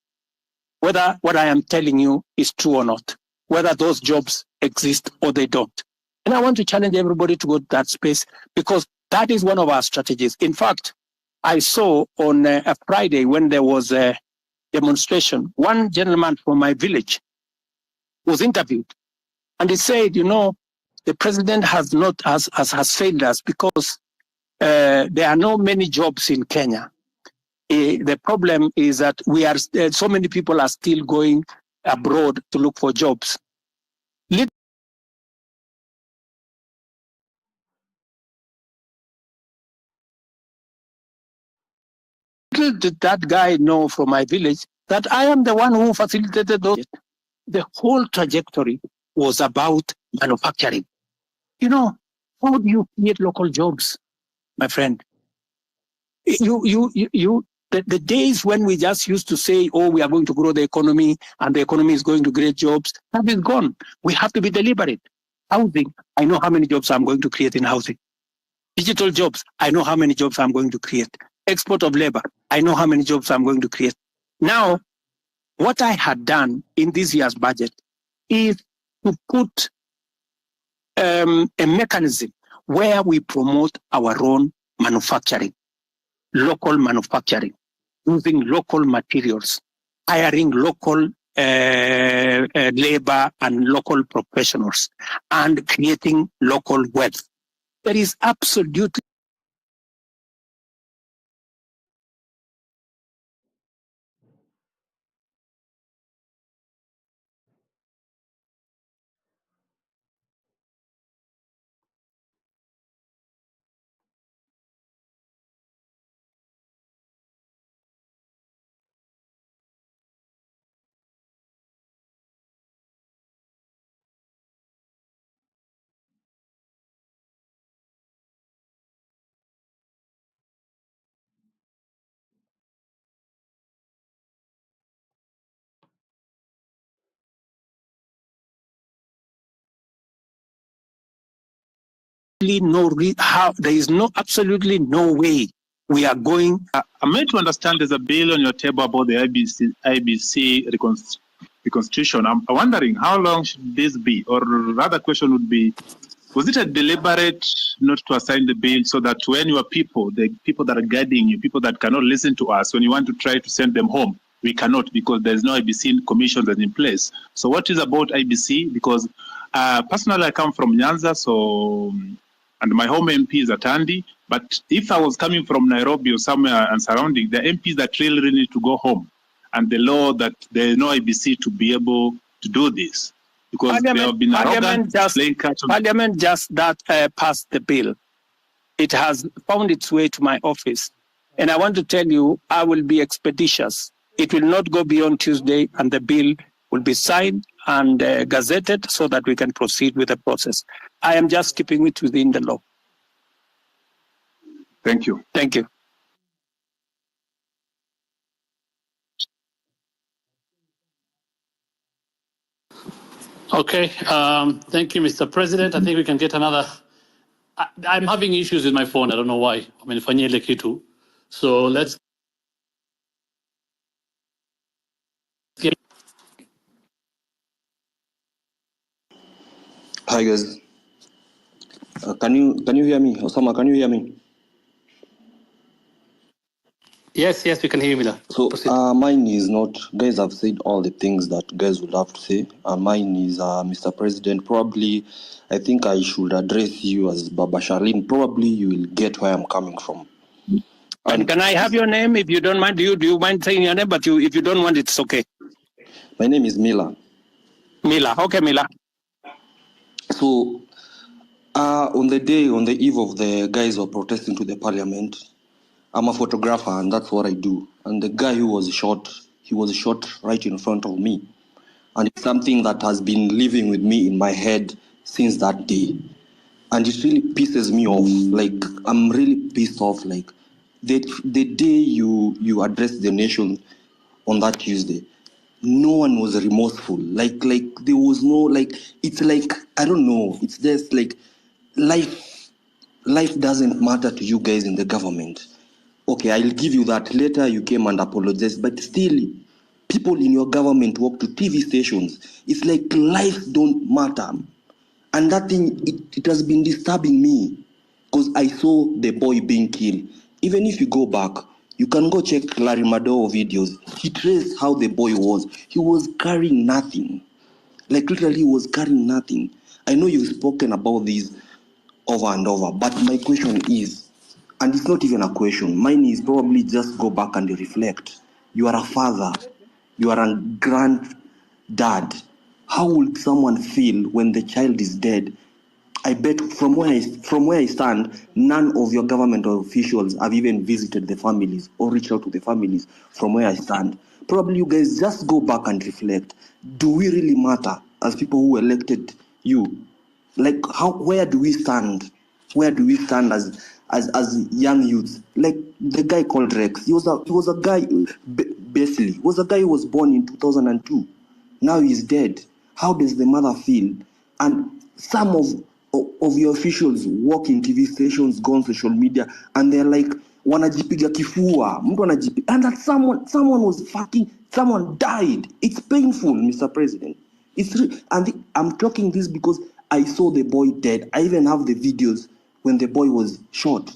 whether what I am telling you is true or not, whether those jobs exist or they don't. And And I want to challenge everybody to go to that space, because that is one of our strategies. In fact, I saw on a Friday when there was a demonstration, one gentleman from my village was interviewed, and he said, the president has failed us because there are not many jobs in Kenya. The problem is that so many people are still going abroad to look for jobs. Little did that guy know from my village that I am the one who facilitated those. The whole trajectory was about manufacturing. How do you create local jobs, my friend? The days when we just used to say, we are going to grow the economy and the economy is going to create jobs, that is gone. We have to be deliberate. Housing, I know how many jobs I'm going to create in housing. Digital jobs, I know how many jobs I'm going to create. Export of labor, I know how many jobs I'm going to create. Now, what I had done in this year's budget is to put a mechanism where we promote our own manufacturing, local manufacturing, using local materials, hiring local labor and local professionals, and creating local wealth. There is absolutely there is absolutely no way we are going. I'm made to understand there's a bill on your table about the IBC Reconstitution. I'm wondering how long should this be? Or rather question would be, was it a deliberate not to assign the bill so that when your people, the people that are guiding you, people that cannot listen to us, when you want to try to send them home, we cannot because there's no IBC commission that's in place. So what is about IBC? Because personally I come from Nyanza, and my home MP is at Andy. But if I was coming from Nairobi or somewhere and surrounding, the MPs that really need to go home, and the law that there is no IBC to be able to do this. Because there have been Arrogance playing catch. Parliament just passed the bill. It has found its way to my office. And I want to tell you, I will be expeditious. It will not go beyond Tuesday, and the bill will be signed and gazetted so that we can proceed with the process. I am just keeping it within the law. Thank you. Thank you. Okay. Thank you, Mr. President. I think we can get another. I'm having issues with my phone. I don't know why. So let's get. Hi guys, can you hear me? Osama, can you hear me? Yes, we can hear you, Mila. So mine is not, guys have said all the things that guys would have to say. Mine is, Mr. President, probably, I think I should address you as Baba Sharlin. Probably you will get where I'm coming from. And can I have your name if you don't mind? Do you mind saying your name? But if you don't want, it's okay. My name is Mila. Mila, okay, Mila. So, on the eve of the guys who are protesting to the parliament, I'm a photographer and that's what I do. And the guy who was shot, he was shot right in front of me. And it's something that has been living with me in my head since that day. And it really pisses me off. Like, I'm really pissed off. Like, the day you addressed the nation on that Tuesday, no one was remorseful. Like there was no, like, it's like, I don't know. It's just like life doesn't matter to you guys in the government. Okay, I'll give you that. Later you came and apologized, but still, people in your government walk to TV stations. It's like life don't matter. And that thing, it has been disturbing me because I saw the boy being killed. Even if you go back, you can go check Larry Madowo videos. He traced how the boy was. He was carrying nothing. Like literally he was carrying nothing. I know you've spoken about this over and over, but my question is, and it's not even a question, mine is probably just go back and reflect. You are a father, you are a granddad. How would someone feel when the child is dead? I bet from where I stand, none of your government officials have even visited the families or reached out to the families from where I stand. Probably you guys just go back and reflect. Do we really matter as people who elected you? Like where do we stand? Where do we stand as young youths? Like the guy called Rex, he was a guy, basically, was a guy who was born in 2002. Now he's dead. How does the mother feel? And some of your officials work in TV stations, go on social media, and they're like, wanajipiga kifua, mtu anajipiga, and that someone died. It's painful, Mr. President. And I'm talking this because I saw the boy dead. I even have the videos when the boy was shot.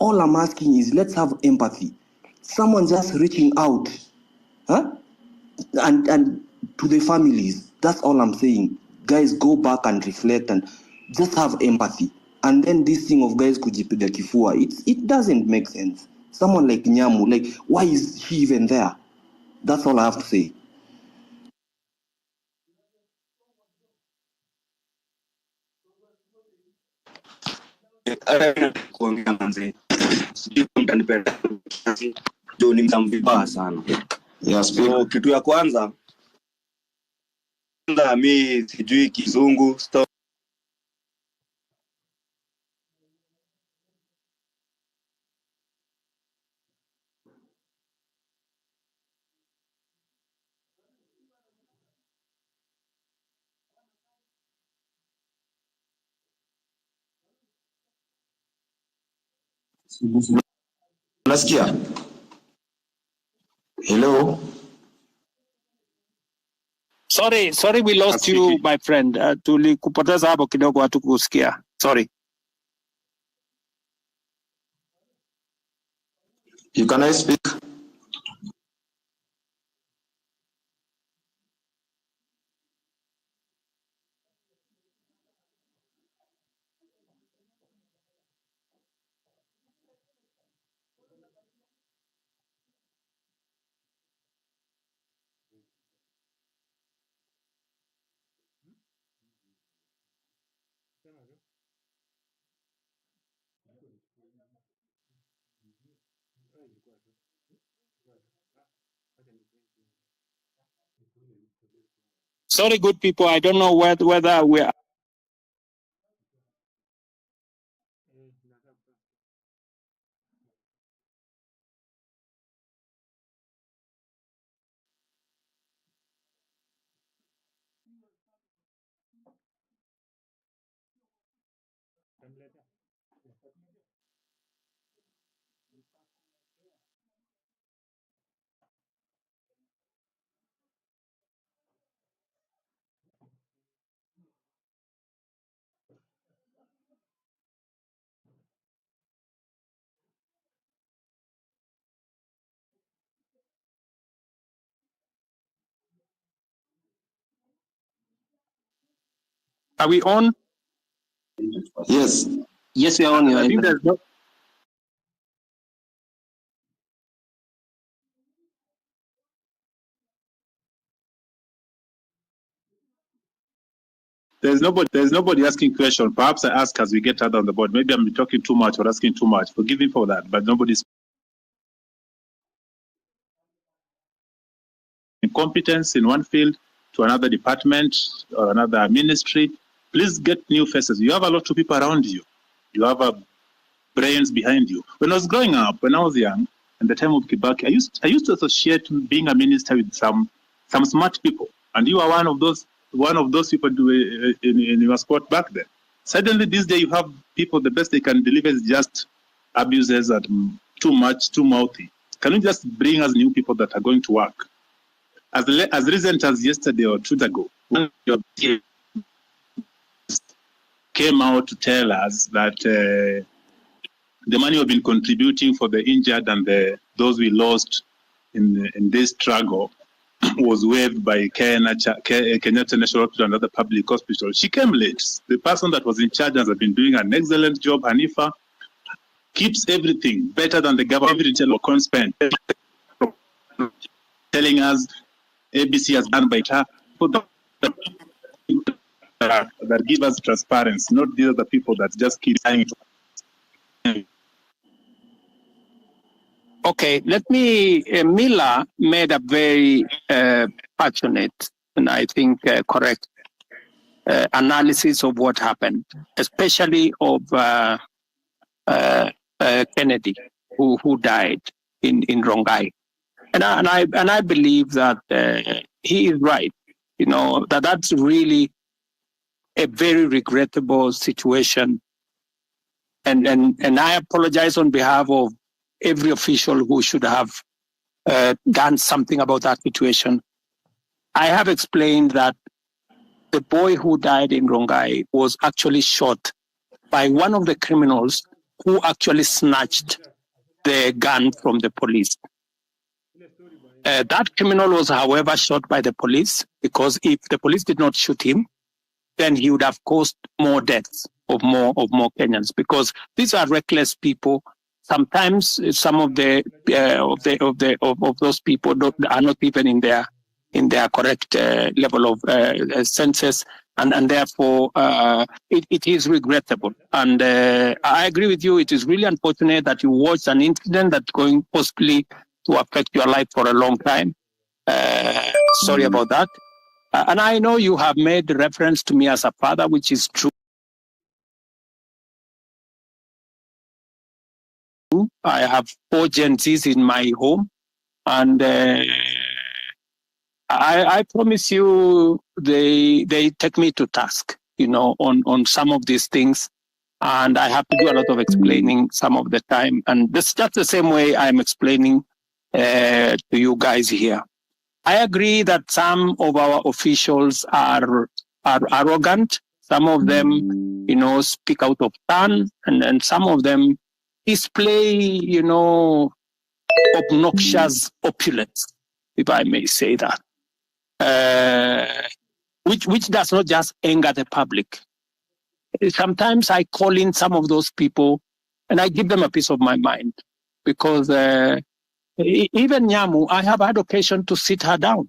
All I'm asking is, let's have empathy. Someone just reaching out, huh? And to the families. That's all I'm saying. Guys, go back and reflect and just have empathy. And then this thing of guys kujipiga kifua, it doesn't make sense. Someone like Nyamu, like, why is he even there? That's all I have to say. Kuongea manze, sijui mtanipenda ndio ni mzambibaa sana. So kitu ya kwanza mi sijui kizungu stop. Unasikia? Hello? Sorry we lost you, my friend. Tulikupoteza hapo kidogo, hatukusikia. Sorry. You can I speak? Sorry, good people. I don't know whether we are. Are we on? Yes. Yes, we are on. I think there's no. There's nobody asking question. Perhaps I ask as we get out on the board. Maybe I'm talking too much or asking too much. Forgive me for that, but nobody's incompetence in one field to another department or another ministry. Please get new faces. You have a lot of people around you. You have brains behind you. When I was growing up, when I was young, in the time of Kibaki, I used to associate being a minister with some smart people, and you are one of those people in your sport back then. Suddenly, this day, you have people. The best they can deliver is just abuses and too much, too mouthy. Can you just bring us new people that are going to work? As recent as yesterday or 2 days ago, came out to tell us that the money we've been contributing for the injured and those we lost in this struggle was waived by Kenyatta National Hospital and other public hospitals. She came late. The person that was in charge has been doing an excellent job. Hanifa keeps everything better than the government. Every telecom spend, telling us ABC has done by her. That give us transparency, not these other people that just keep saying. Okay, let me. Mila made a very passionate and I think correct analysis of what happened, especially of Kennedy, who died in Rongai, and I believe that he is right. You know that's really a very regrettable situation, and I apologize on behalf of every official who should have done something about that situation. I have explained that the boy who died in Rongai was actually shot by one of the criminals who actually snatched the gun from the police. That criminal was, however, shot by the police because if the police did not shoot him, then he would have caused more deaths of more Kenyans, because these are reckless people. Sometimes some of those people are not even in their correct level of senses, and therefore it is regrettable. And I agree with you. It is really unfortunate that you watched an incident that's going possibly to affect your life for a long time. Sorry about that. And I know you have made reference to me as a father, which is true. I have 4 Gen Zs in my home, and I promise you they take me to task, you know, on some of these things, and I have to do a lot of explaining some of the time, and this just the same way I'm explaining to you guys here. I agree that some of our officials are arrogant. Some of them, you know, speak out of turn, and some of them display, you know, obnoxious opulence, if I may say that, which does not just anger the public. Sometimes I call in some of those people and I give them a piece of my mind, because even Nyamu, I have had occasion to sit her down,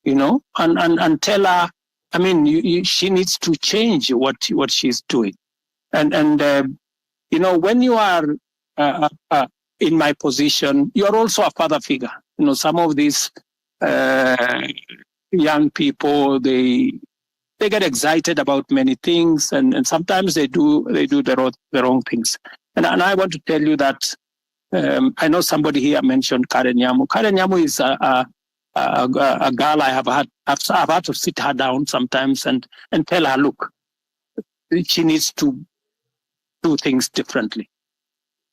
you know, and tell her, I mean, she needs to change what she's doing. And you know, when you are in my position, you are also a father figure. You know, some of these young people, they get excited about many things, and sometimes they do the wrong things. And I want to tell you that I know somebody here mentioned Karen Nyamu. Karen Nyamu is a girl I've had to sit her down sometimes and tell her, look, she needs to do things differently.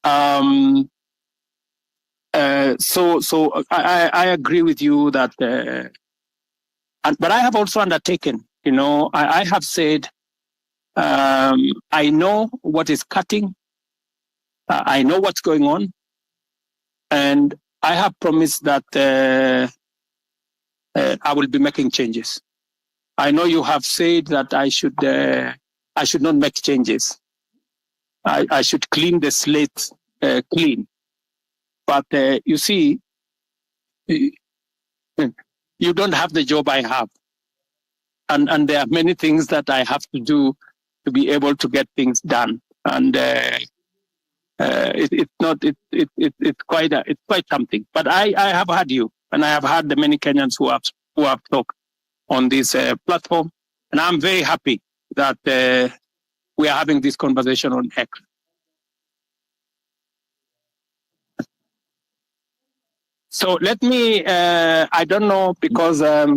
So I agree with you that, but I have also undertaken, you know, I have said, I know what is cutting, I know what's going on, and I have promised that I will be making changes. I know you have said that I should not make changes. I should clean the slate clean. But you see, you don't have the job I have. And there are many things that I have to do to be able to get things done. And it's quite something. But I have had you, and I have had the many Kenyans who have talked on this platform. And I'm very happy that we are having this conversation on X. So let me, I don't know, because I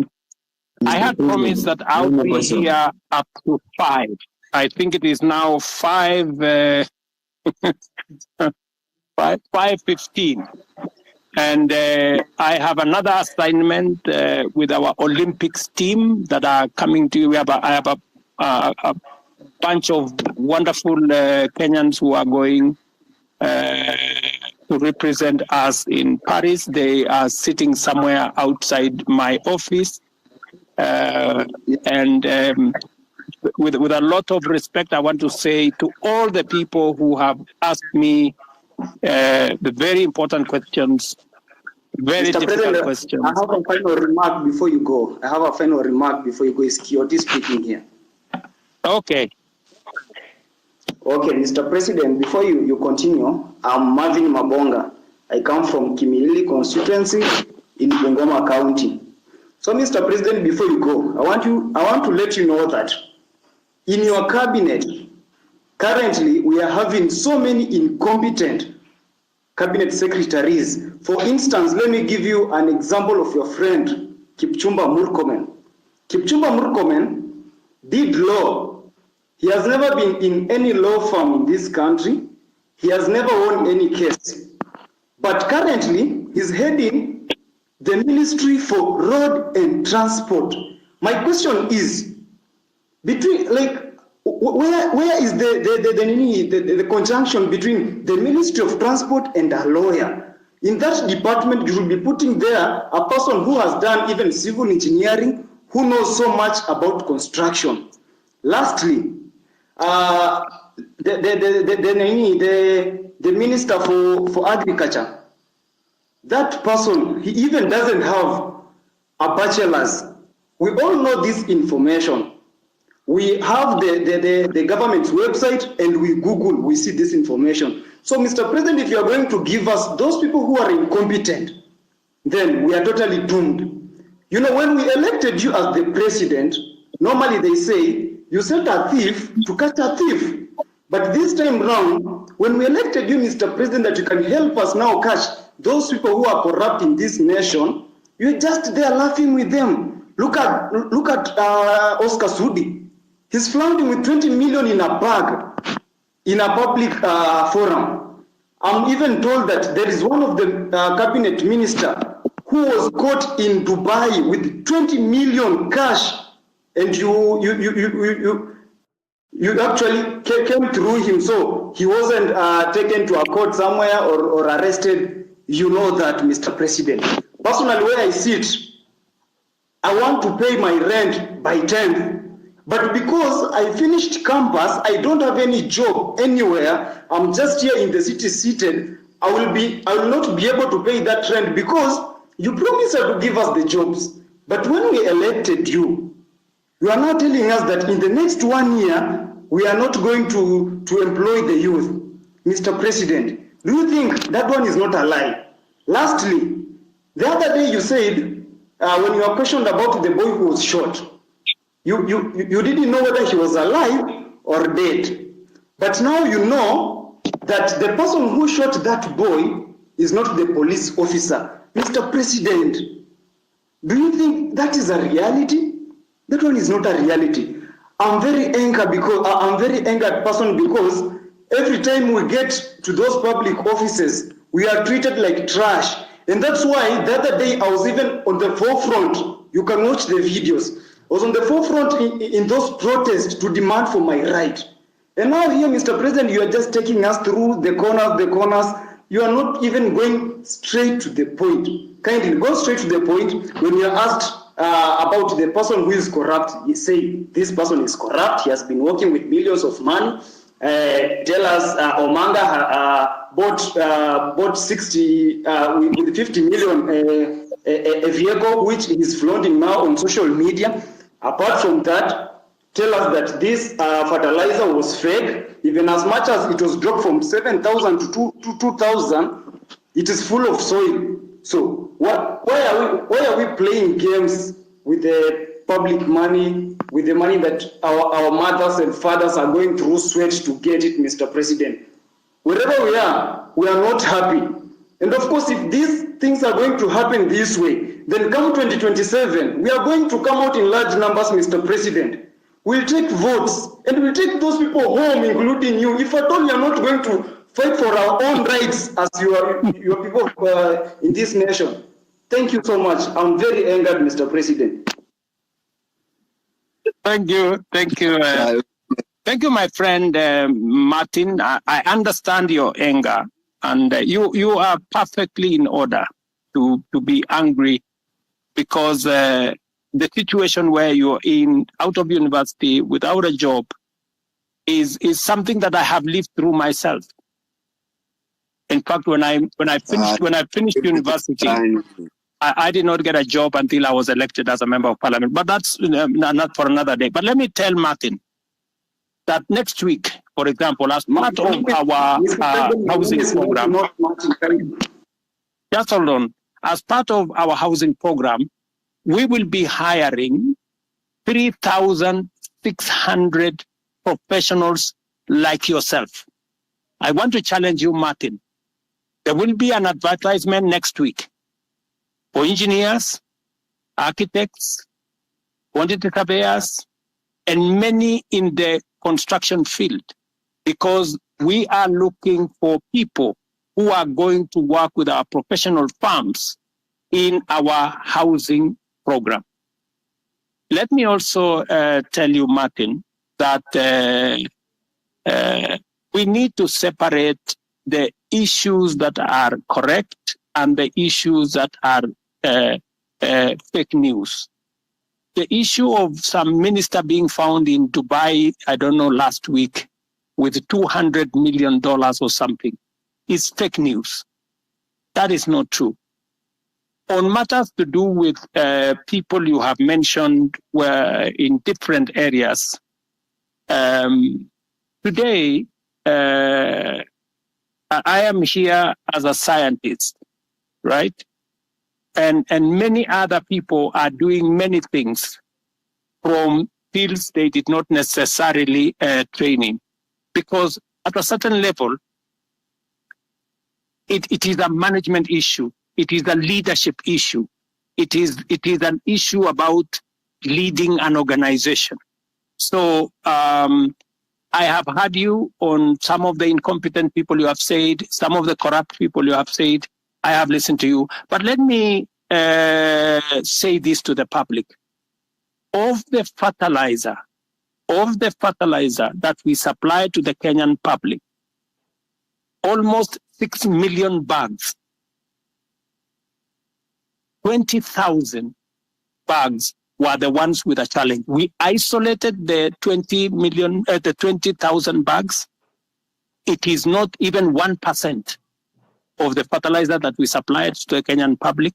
had promised that I'll be here up to 5. I think it is now 5:15. And I have another assignment with our Olympics team that are coming to you. I have bunch of wonderful Kenyans who are going to represent us in Paris. They are sitting somewhere outside my office. And with a lot of respect, I want to say to all the people who have asked me the very important questions, very Mr. difficult questions. I have a final remark before you go. Is Kioti speaking here? Okay. Okay, Mr. President, before you continue, I'm Marvin Mabonga. I come from Kimilili constituency in Bungoma County. So, Mr. President, before you go, I want to let you know that in your cabinet, currently we are having so many incompetent cabinet secretaries. For instance, let me give you an example of your friend, Kipchumba Murkomen. Kipchumba Murkomen did law. He has never been in any law firm in this country. He has never won any case. But currently, he's heading the Ministry for Road and Transport. My question is, between where is the conjunction between the Ministry of Transport and a lawyer? In that department, you should be putting there a person who has done even civil engineering, who knows so much about construction. Lastly, the Minister for Agriculture, that person, he even doesn't have a bachelor's. We all know this information. We have the government's website and we Google, we see this information. So, Mr. President, if you are going to give us those people who are incompetent, then we are totally doomed. You know, when we elected you as the president, normally they say, you set a thief to catch a thief. But this time round, when we elected you, Mr. President, that you can help us now catch those people who are corrupt in this nation, you're just there laughing with them. Look at Oscar Sudi. He's flaunting with 20 million in a bag in a public forum. I'm even told that there is one of the cabinet minister who was caught in Dubai with 20 million cash, and you actually came through him, so he wasn't taken to a court somewhere or arrested. You know that, Mr. President. Personally, where I sit, I want to pay my rent by 10th. But because I finished campus, I don't have any job anywhere. I'm just here in the city seated. I will not be able to pay that rent because you promised to give us the jobs. But when we elected you, you are now telling us that in the next 1 year, we are not going to employ the youth. Mr. President, do you think that one is not a lie? Lastly, the other day you said, when you were questioned about the boy who was shot, you didn't know whether he was alive or dead. But now you know that the person who shot that boy is not the police officer. Mr. President, do you think that is a reality? That one is not a reality. I'm very angered person because every time we get to those public offices, we are treated like trash. And that's why the other day I was even on the forefront. You can watch the videos. I was on the forefront in those protests to demand for my right. And now here, Mr. President, you are just taking us through the corners. You are not even going straight to the point. Kindly go straight to the point. When you are asked about the person who is corrupt, you say this person is corrupt. He has been working with millions of money. Tell us, Omanga bought 60 with 50 million a vehicle which is flaunting now on social media. Apart from that, tell us that this fertilizer was fake. Even as much as it was dropped from 7,000 to 2,000, it is full of soil. So why are we playing games with the public money, with the money that our mothers and fathers are going through sweat to get it, Mr. President? Wherever we are not happy. And of course, if these things are going to happen this way, then come 2027, we are going to come out in large numbers, Mr. President. We'll take votes and we'll take those people home, including you. If at all you are not going to fight for our own rights as your people in this nation. Thank you so much. I'm very angered, Mr. President. Thank you. Thank you, my friend Martin. I understand your anger, and you are perfectly in order to be angry because the situation where you're in out of university without a job is something that I have lived through myself. In fact, when I finished university, I did not get a job until I was elected as a member of parliament. But that's not for another day. But let me tell Martin that next week, for example, as part of our housing program, just hold on. As part of our housing program, we will be hiring 3,600 professionals like yourself. I want to challenge you, Martin. There will be an advertisement next week for engineers, architects, quantity surveyors, and many in the construction field, because we are looking for people who are going to work with our professional firms in our housing program. Let me also tell you, Martin, that we need to separate the issues that are correct and the issues that are fake news. The issue of some minister being found in Dubai, I don't know, last week with $200 million or something is fake news. That is not true. On matters to do with people you have mentioned were in different areas, today I am here as a scientist, right? And many other people are doing many things from fields they did not necessarily train in, because at a certain level, it is a management issue. It is a leadership issue. It is an issue about leading an organization. So I have heard you on some of the incompetent people you have said, some of the corrupt people you have said. I have listened to you. But let me say this to the public. Of the fertilizer that we supply to the Kenyan public, almost 6 million bags, 20,000 bags were the ones with a challenge. We isolated the 20,000 bags. It is not even 1% of the fertilizer that we supplied to the Kenyan public.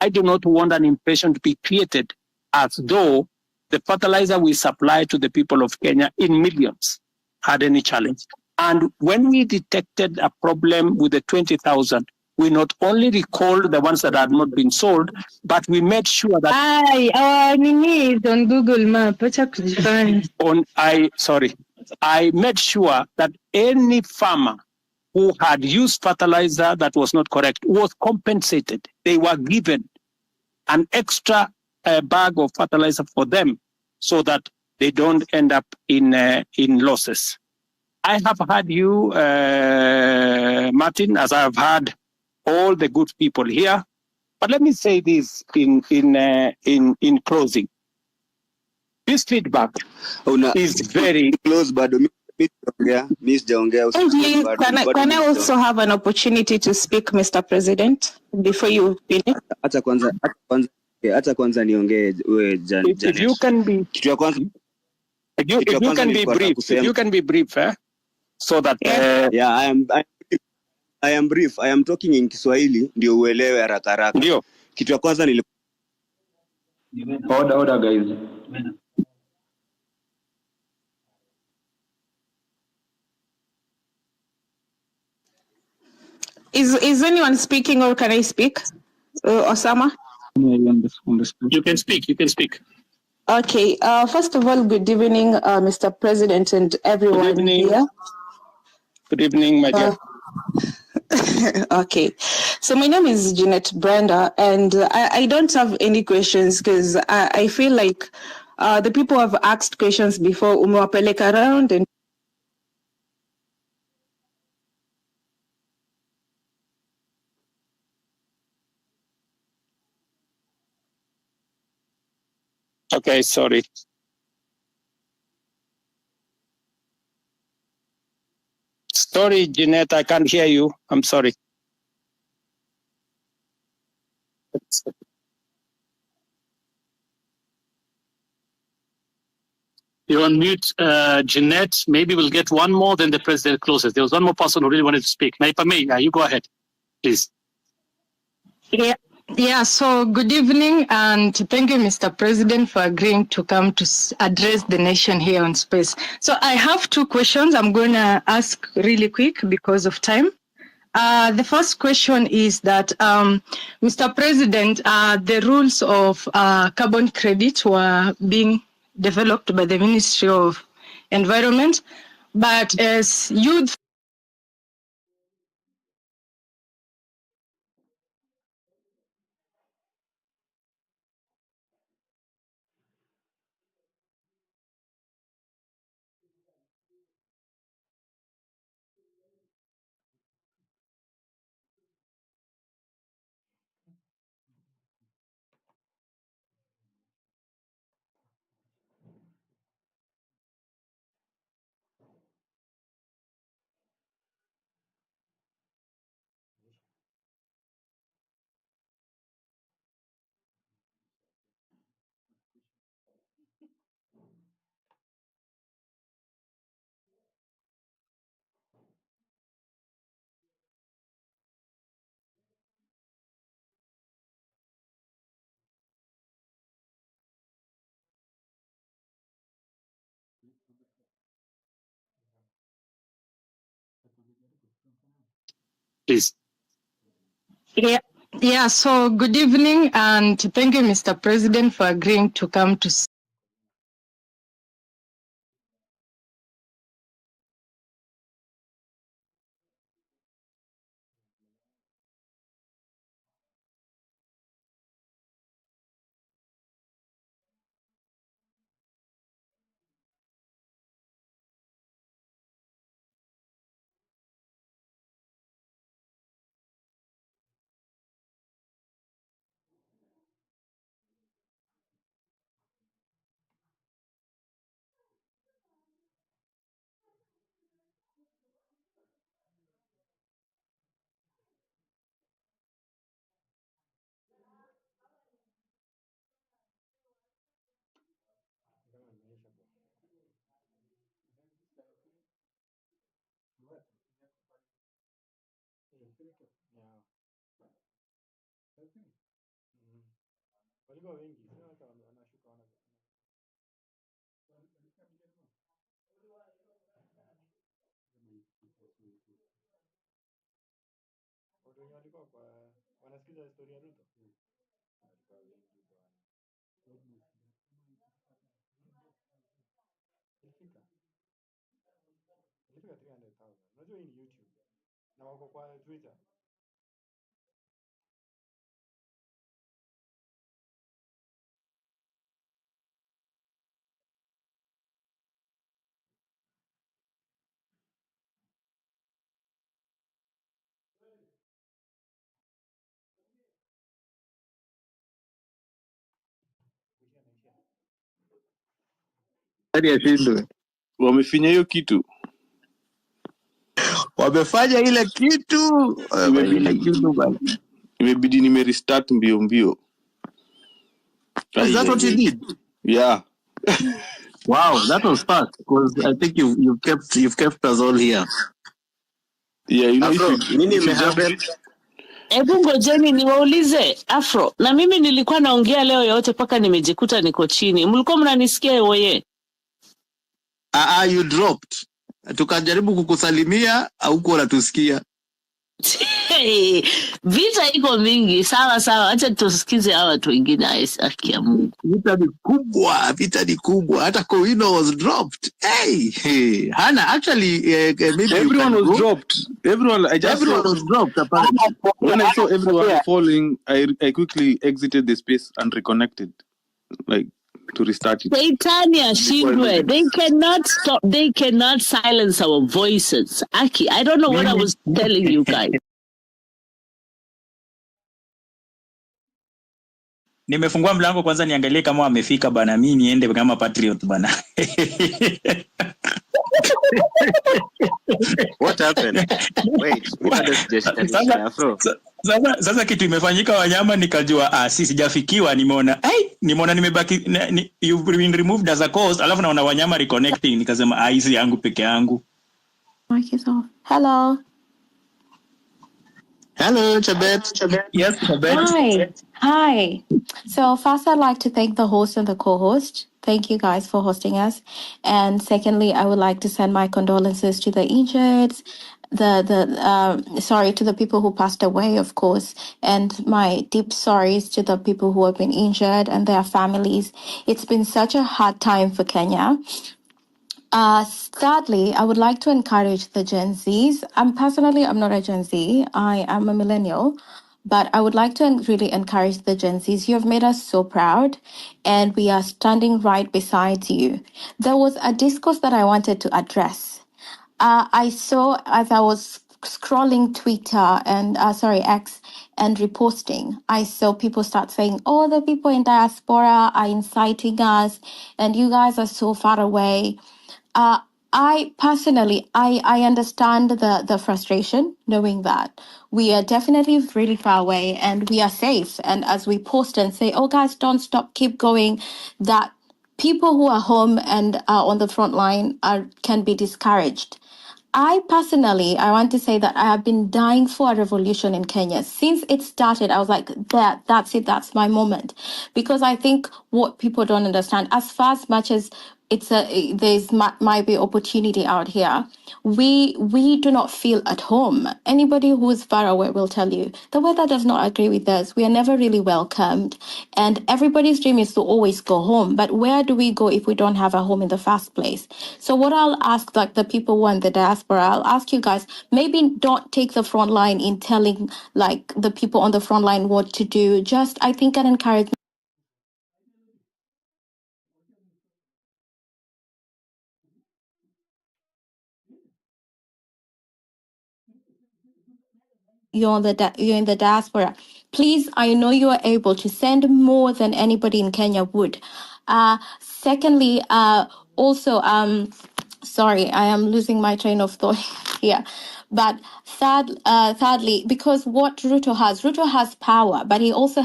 I do not want an impression to be created as though the fertilizer we supply to the people of Kenya in millions had any challenge. And when we detected a problem with the 20,000, we not only recalled the ones that had not been sold, but we made sure that our nini is on Google Map. I made sure that any farmer who had used fertilizer that was not correct was compensated. They were given an extra bag of fertilizer for them so that they don't end up in losses. I have heard you, Martin, as I have heard all the good people here. But let me say this in closing. This feedback is very close, but Please, can I also have an opportunity to speak, Mr. President, before you finish? Acha kwanza niongee wewe Janet. If you can be if you can be brief, so that I am brief. I am talking in Kiswahili ndio uelewe haraka haraka. Ndio. Kitu ya kwanza Order guys. Is anyone speaking, or can I speak? Osama? You can speak. Okay. First of all, good evening, Mr. President and everyone here. Good evening, my dear. Okay. So my name is Jeanette Brenda, and I don't have any questions because I feel like the people have asked questions before, umewapeleka around and Okay, sorry. Sorry, Jeanette, I can't hear you. I'm sorry. You're on mute, Jeanette. Maybe we'll get one more, then the president closes. There was one more person who really wanted to speak. Now, if I may, you go ahead, please. Yeah, so good evening, and thank you, Mr. President, for agreeing to come to address the nation here on space. So I have two questions I'm going to ask really quick because of time. The first question is that, Mr. President, the rules of carbon credit were being developed by the Ministry of Environment, but as youth Please. Yeah, so good evening, and thank you, Mr. President, for agreeing to come to wanasikiza historia ya Ruto. Ilifika 300,000. Unajua hii ni YouTube. Na wako kwa Twitter. Wamefinya hiyo kitu, wamefanya ile kitu, imebidi nimerestart mbio mbio. Is that what you did? Yeah. Wow, that was fast, because I think you've kept us all here. Yeah, you know, Hebu ngojeni niwaulize Afro, na mimi nilikuwa naongea leo yote paka nimejikuta niko chini. Mlikuwa mnanisikia wewe? You dropped. Tukajaribu kukusalimia au kuwa unatusikia. Vita iko mingi. Sawa, acha tusikize hawa watu wengine. Akia Mungu. Vita ni kubwa. Hata Koino was dropped. Hey. Hannah, actually, maybe everyone was dropped. Everyone was dropped. Apparently. When I saw everyone falling, I quickly exited the space and reconnected, like to restart it. Tanya Shindwe, they cannot stop. They cannot silence our voices. Aki, I don't know what I was telling you guys. Nimefungua mlango kwanza niangalie kama wamefika bana, mimi niende kama patriot bana. What happened? Wait, Sasa kitu imefanyika Wanyama, nikajua sijafikiwa, nimeona nimebaki you've been removed as a cause, alafu naona Wanyama reconnecting, nikasema hizi yangu peke yangu. Mic is off. Hello. Hello, Chabet. Yes, Chabet. Hi. So first, I'd like to thank the host and the co-host. Thank you guys for hosting us. And secondly, I would like to send my condolences to the injured, sorry to the people who passed away, of course, and my deep sorries to the people who have been injured and their families. It's been such a hard time for Kenya. Thirdly, I would like to encourage the Gen Zs. I'm not a Gen Z. I am a millennial, but I would like to really encourage the Gen Zs. You have made us so proud, and we are standing right beside you. There was a discourse that I wanted to address. I saw as I was scrolling Twitter and X and reposting, I saw people start saying, "Oh, the people in diaspora are inciting us, and you guys are so far away." I personally, I understand the frustration, knowing that we are definitely really far away and we are safe. And as we post and say, "Oh guys, don't stop, keep going," that people who are home and are on the front line can be discouraged. I want to say that I have been dying for a revolution in Kenya. Since it started, I was like, that's it, that's my moment. Because I think what people don't understand, as much as might be opportunity out here, we do not feel at home. Anybody who is far away will tell you the weather does not agree with us. We are never really welcomed, and everybody's dream is to always go home. But where do we go if we don't have a home in the first place? So what I'll ask, like the people who are in the diaspora, I'll ask you guys, maybe don't take the front line in telling like the people on the front line what to do. Just, I think, an encouragement. You're in the diaspora. Please, I know you are able to send more than anybody in Kenya would. Secondly, also, sorry, I am losing my train of thought here. But thirdly, because what Ruto has power, but he also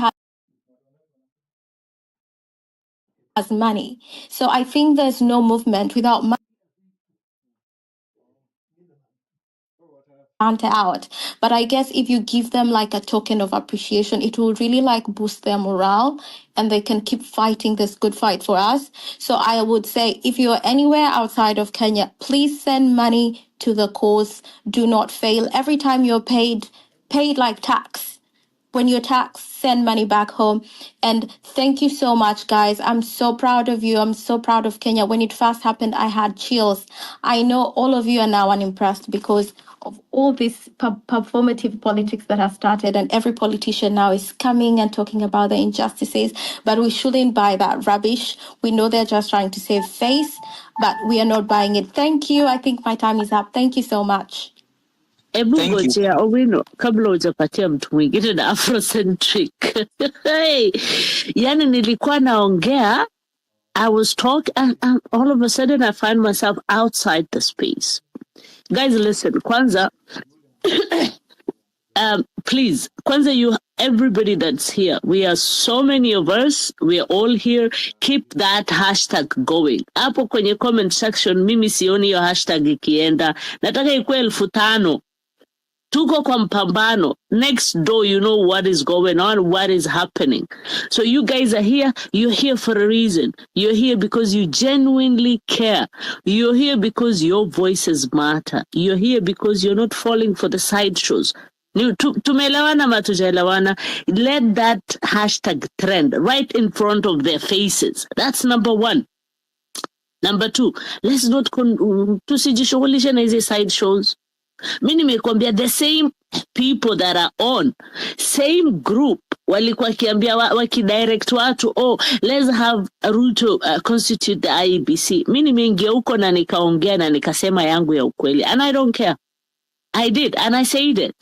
has money. So I think there's no movement without money out. But I guess if you give them like a token of appreciation, it will really like boost their morale and they can keep fighting this good fight for us. So I would say if you're anywhere outside of Kenya, please send money to the cause. Do not fail. Every time you're paid like tax. When you're taxed, send money back home. And thank you so much, guys. I'm so proud of you. I'm so proud of Kenya. When it first happened, I had chills. I know all of you are now unimpressed because of all this performative politics that has started, and every politician now is coming and talking about the injustices, but we shouldn't buy that rubbish. We know they're just trying to save face, but we are not buying it. Thank you. I think my time is up. Thank you so much. Ngojea Owino, kabla hujapatia mtu mwingine na Afrocentric. Hey, yani nilikuwa naongea, I was talking, and all of a sudden I find myself outside the space. Guys, listen, kwanza, please, kwanza, everybody that's here, we are so many of us, we are all here, keep that hashtag going. Hapo kwenye comment section, mimi sioni hiyo hashtag ikienda, nataka ikuwe 5,000. Tuko kwa mpambano. Next door, you know what is going on, what is happening. So you guys are here, you're here for a reason. You're here because you genuinely care. You're here because your voices matter. You're here because you're not falling for the sideshows. Tumeelewana ama tujaelewana? Let that hashtag trend right in front of their faces. That's number one. Number two, let's not tusijishughulishe na hizi sideshows. Mimi nimekuambia the same people that are on same group walikuwa kiambia wakidirect watu, oh, let's have Ruto constitute the IBC. Mimi nimeingia huko na nikaongea na nikasema yangu ya ukweli, and I don't care. I did, and I said it.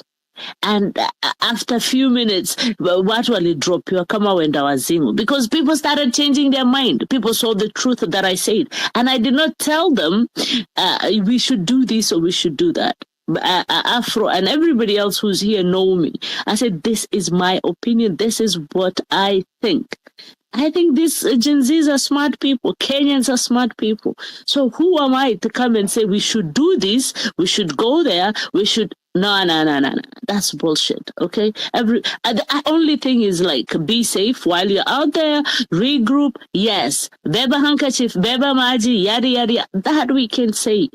And after a few minutes, watu walidropiwa kama wenda wazimu, because people started changing their mind. People saw the truth that I said, and I did not tell them we should do this or we should do that. Afro, and everybody else who's here know me. I said, this is my opinion. This is what I think. I think these Gen Zs are smart people. Kenyans are smart people. So who am I to come and say we should do this, we should go there, we should... No. That's bullshit, okay? The only thing is, like, be safe while you're out there, regroup, yes. Beba handkerchief, beba maji, yada, yada, that we can say.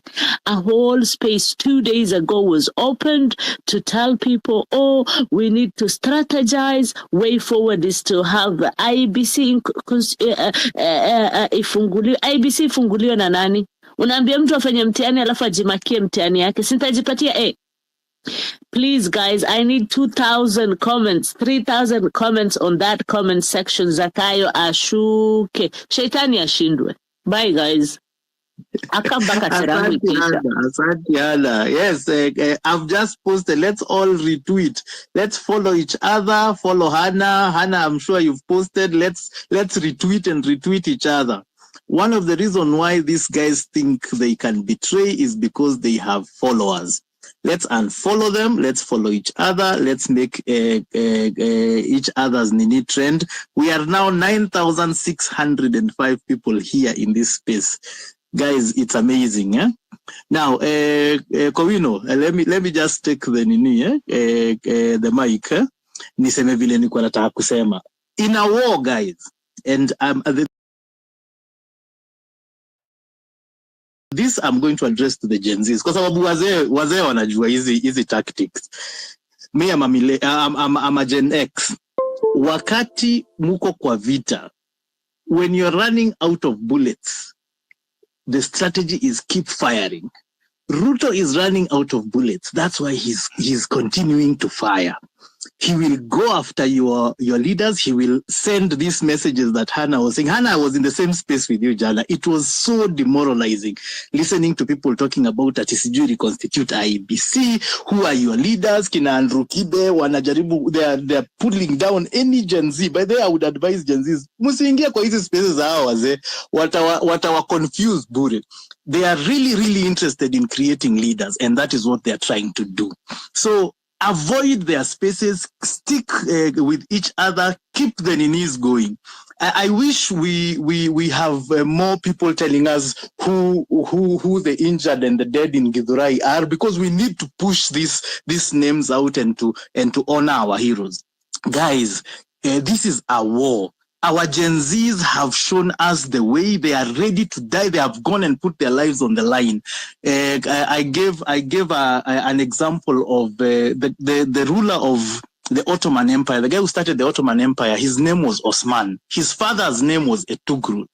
A whole space 2 days ago was opened to tell people, oh, we need to strategize. Way forward is to have the IBC ifunguliwe na nani? Unaambia mtu afanye mtihani alafu ajimakie mtihani yake. Sintajipatia Please, guys, I need 2,000 comments, 3,000 comments on that comment section. Zakayo ashuke. Shaitani ashindwe. Bye, guys. Asante Hannah. Yes, I've just posted. Let's all retweet. Let's follow each other. Follow Hannah. Hannah, I'm sure you've posted. Let's retweet and retweet each other. One of the reasons why these guys think they can betray is because they have followers. Let's unfollow them. Let's follow each other. Let's make each other's Nini trend. We are now 9,605 people here in this space. Guys, it's amazing. Eh? Now, Kowino, let me just take the Nini, the mic. Niseme vile nilikuwa nataka kusema. In a war, guys, and this I'm going to address to the Gen Zs kwa sababu wazee wanajua hizi tactics. Me I'm a Gen X. Wakati muko kwa vita, when you're running out of bullets, the strategy is keep firing. Ruto is running out of bullets. That's why he's continuing to fire. He will go after your leaders. He will send these messages that Hannah was saying. Hannah was in the same space with you, Jana. It was so demoralizing listening to people talking about ICT Reconstitute IBC. Who are your leaders? Kina Andrew Kibe, wanajaribu, they are pulling down any Gen Z. By the way, I would advise Gen Zs, musiingia kwa hizi spaces hao wazee, watawa confused bure. They are really, really interested in creating leaders, and that is what they are trying to do. So avoid their spaces, stick with each other, keep the Ninis going. I wish we have more people telling us who the injured and the dead in Githurai are, because we need to push these names out and to honor our heroes. Guys, this is a war. Our Gen Zs have shown us the way. They are ready to die. They have gone and put their lives on the line. I gave an example of the ruler of the Ottoman Empire, the guy who started the Ottoman Empire. His name was Osman. His father's name was Ertugrul.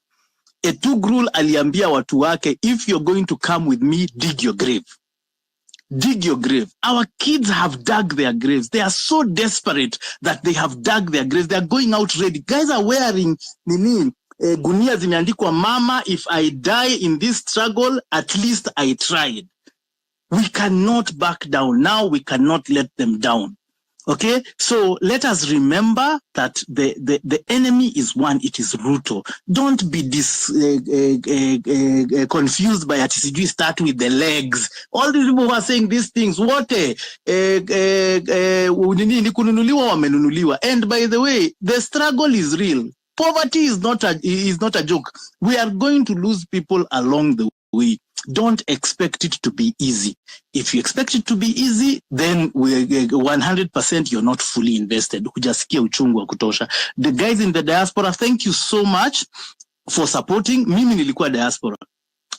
Ertugrul aliambia watu wake, if you're going to come with me, dig your grave. Dig your grave. Our kids have dug their graves. They are so desperate that they have dug their graves. They are going out ready. Guys are wearing gunia zimeandikwa, mama, if I die in this struggle, at least I tried. We cannot back down. Now we cannot let them down. Okay, so let us remember that the enemy is one. It is Ruto. Don't be confused by ICT. Start with the legs. All these people who are saying these things, what and by the way, the struggle is real. Poverty is not a joke. We are going to lose people along the way. Don't expect it to be easy. If you expect it to be easy, then 100% you're not fully invested. Hujasikia uchungu wa kutosha. The guys in the diaspora, thank you so much for supporting. Mimi nilikuwa diaspora.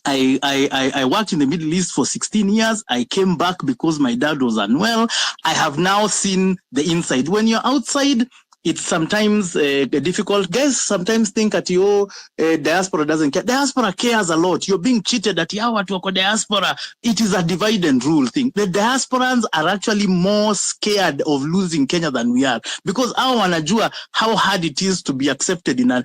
I worked in the Middle East for 16 years. I came back because my dad was unwell. I have now seen the inside. When you're outside, it's sometimes difficult. Guys sometimes think that diaspora doesn't care. Diaspora cares a lot. You're being cheated at watu wako diaspora. It is a divide and rule thing. The diasporans are actually more scared of losing Kenya than we are, because hao wanajua how hard it is to be accepted in a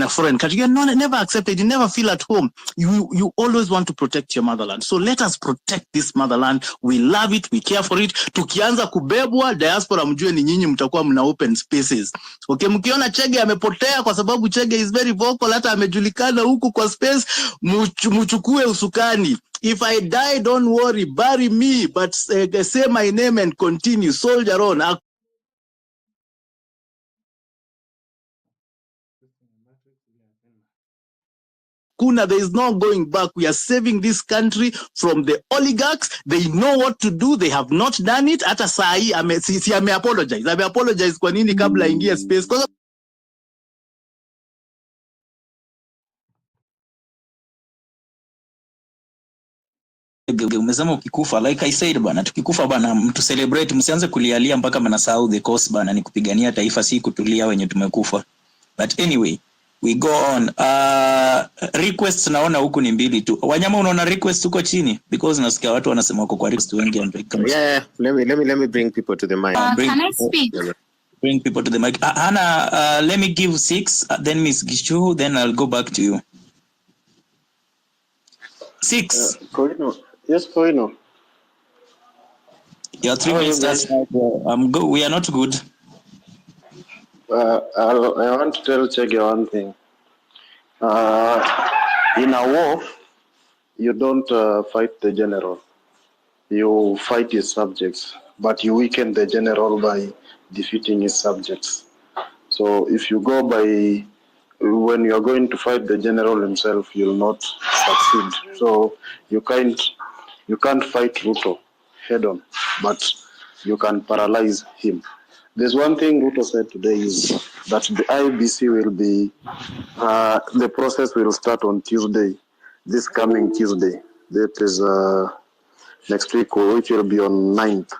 foreign country. You're never accepted. You never feel at home. You always want to protect your motherland. So let us protect this motherland. We love it. We care for it. Tukianza kubebwa diaspora, mjue ni nyinyi mtakuwa mna open spaces. Okay, mkiona Chege amepotea kwa sababu Chege is very vocal, hata amejulikana huku kwa space, muchukue usukani. If I die, don't worry, bury me, but say my name and continue, soldier on. There is no going back. We are saving this country from the oligarchs. They know what to do. They have not done it. Hata saa hii ame apologize. Ame apologize kwa nini kabla ingia space. Umesema ukikufa, like I said bana, tukikufa bana, mtu celebrate, msianze kulialia mpaka mnasahau the cause bana, ni kupigania taifa, si kutulia wenye tumekufa. But anyway, we go on. Requests naona huku ni mbili tu. Wanyama, unaona request huko chini? Because nasikia watu wanasema wako kwa request wengi. Yeah, let me bring people to the mic. Can I speak? Bring people to the mic. Hannah, let me give 6, then Miss Gishu, then I'll go back to you. 6. Koino. Yes, Koino. Your 3 minutes. I'm good. We are not good. I want to tell Chege one thing. In a war, you don't fight the general. You fight his subjects, but you weaken the general by defeating his subjects. So if you go by, when you are going to fight the general himself, you'll not succeed. So you can't fight Ruto head on, but you can paralyze him. There's one thing Ruto said today is that the IBC will be, the process will start on Tuesday, this coming Tuesday. That is next week, which will be on 9th.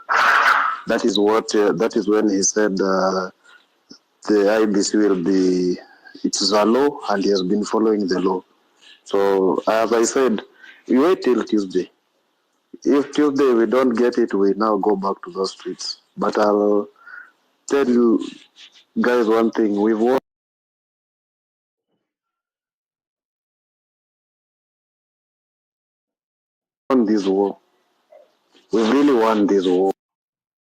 That is when he said the IBC will be, it's a law and he has been following the law. So as I said, we wait till Tuesday. If Tuesday we don't get it, we now go back to the streets. But I'll tell you guys one thing, we've won this war. We really won this war.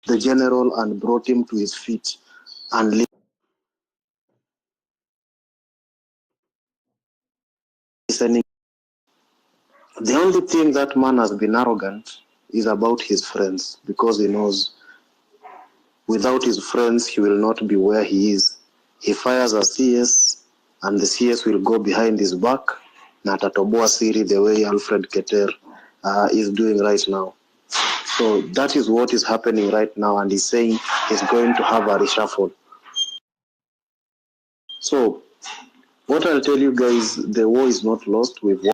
The general and brought him to his feet and listening. The only thing that man has been arrogant is about his friends, because he knows without his friends he will not be where he is. He fires a CS and the CS will go behind his back na atatoboa siri the way Alfred Keter is doing right now. So that is what is happening right now, and he's saying he's going to have a reshuffle. So what I'll tell you guys, the war is not lost. We've won.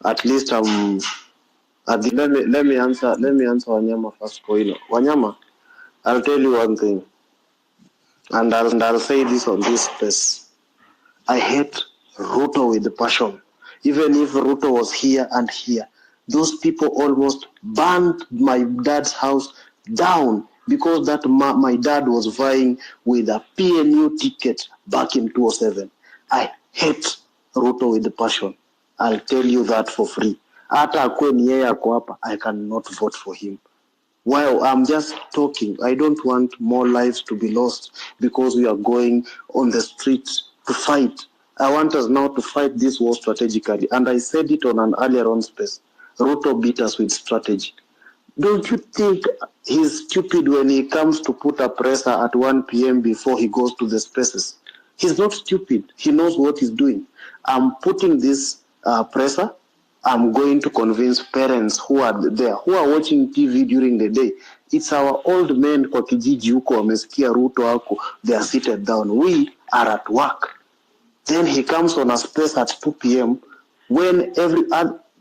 At least let me answer Wanyama first. Wanyama, I'll tell you one thing, and I'll say this on this space. I hate Ruto with the passion. Even if Ruto was here and here, those people almost burned my dad's house down because that my dad was vying with a PNU ticket back in 2007. I hate Ruto with the passion. I'll tell you that for free. Hata akwe ni yeye ako hapa, I cannot vote for him. Well, I'm just talking. I don't want more lives to be lost because we are going on the streets to fight. I want us now to fight this war strategically. And I said it on an earlier on space. Ruto beat us with strategy. Don't you think he's stupid when he comes to put a presser at 1 p.m. before he goes to the spaces? He's not stupid. He knows what he's doing. I'm putting this presser I'm going to convince parents who are there, who are watching TV during the day. It's our old men kwa kijiji huko wamesikia Ruto hako, they are seated down. We are at work. Then he comes on a space at 2 p.m. when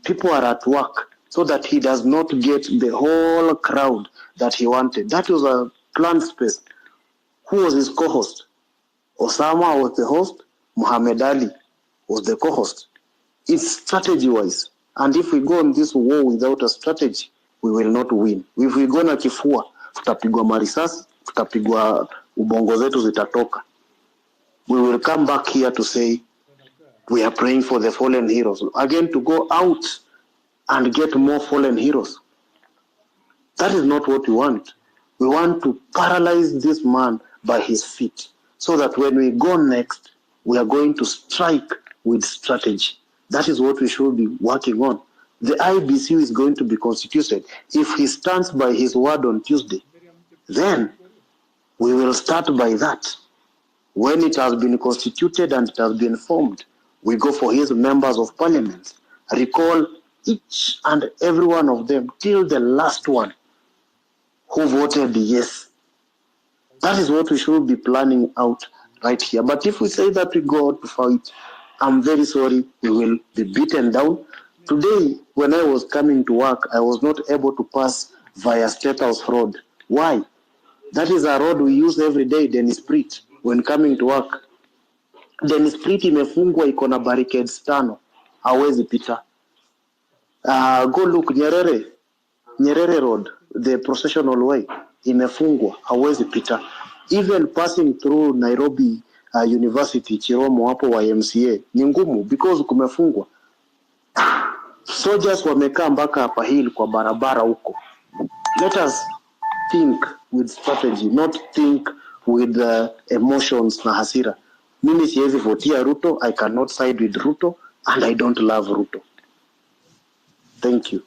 people are at work, so that he does not get the whole crowd that he wanted. That was a planned space. Who was his co-host? Osama was the host. Muhammad Ali was the co-host. It's strategy-wise. And if we go on this war without a strategy, we will not win. If we go na kifua, tutapigwa marisasi, tutapigwa ubongo zetu zitatoka. We will come back here to say, we are praying for the fallen heroes. Again, to go out and get more fallen heroes. That is not what we want. We want to paralyze this man by his feet, so that when we go next, we are going to strike with strategy. That is what we should be working on. The IBC is going to be constituted. If he stands by his word on Tuesday, then we will start by that. When it has been constituted and it has been formed, we go for his members of parliament. Recall each and every one of them till the last one who voted yes. That is what we should be planning out right here. But if we say that we go out to fight, I'm very sorry, we will be beaten down. Today, when I was coming to work, I was not able to pass via State House Road. Why? That is a road we use every day, Dennis Prit, when coming to work. Dennis Prit imefungwa iko na barricades 5. Hawezi pita. Go look, Nyerere Road, the processional way, imefungwa, hawezi pita. Even passing through Nairobi University, Chiromo hapo YMCA, ni ngumu because kumefungwa. Soldiers wamekaa mpaka hapa hill kwa barabara huko. Let us think with strategy, not think with emotions na hasira. Mimi siwezi votia Ruto, I cannot side with Ruto, and I don't love Ruto. Thank you.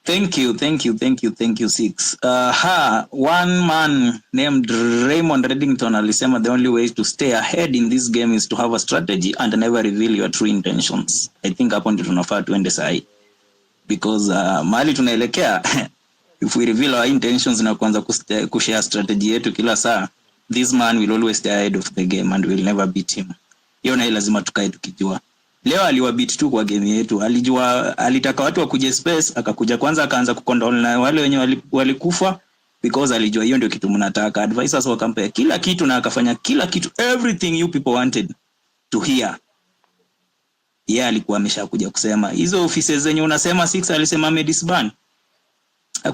Thank you, Six. One man named Raymond Reddington alisema the only way to stay ahead in this game is to have a strategy and never reveal your true intentions. I think hapo ndio tunafaa tuende sahi. Because mahali tunaelekea, if we reveal our intentions na kuanza kushare strategy yetu kila saa, this man will always stay ahead of the game and we'll never beat him. Hiyo na lazima tukae tukijua. Leo aliwabit tu kwa game yetu. Alijua alitaka watu wakuje space, akakuja kwanza akaanza kukondole na wale wenye walikufa because alijua hiyo ndio kitu mnataka. Advisors wakampa kila kitu na akafanya kila kitu, everything you people wanted to hear. Alikuwa ameshakuja kusema hizo offices zenye unasema Six alisema disband.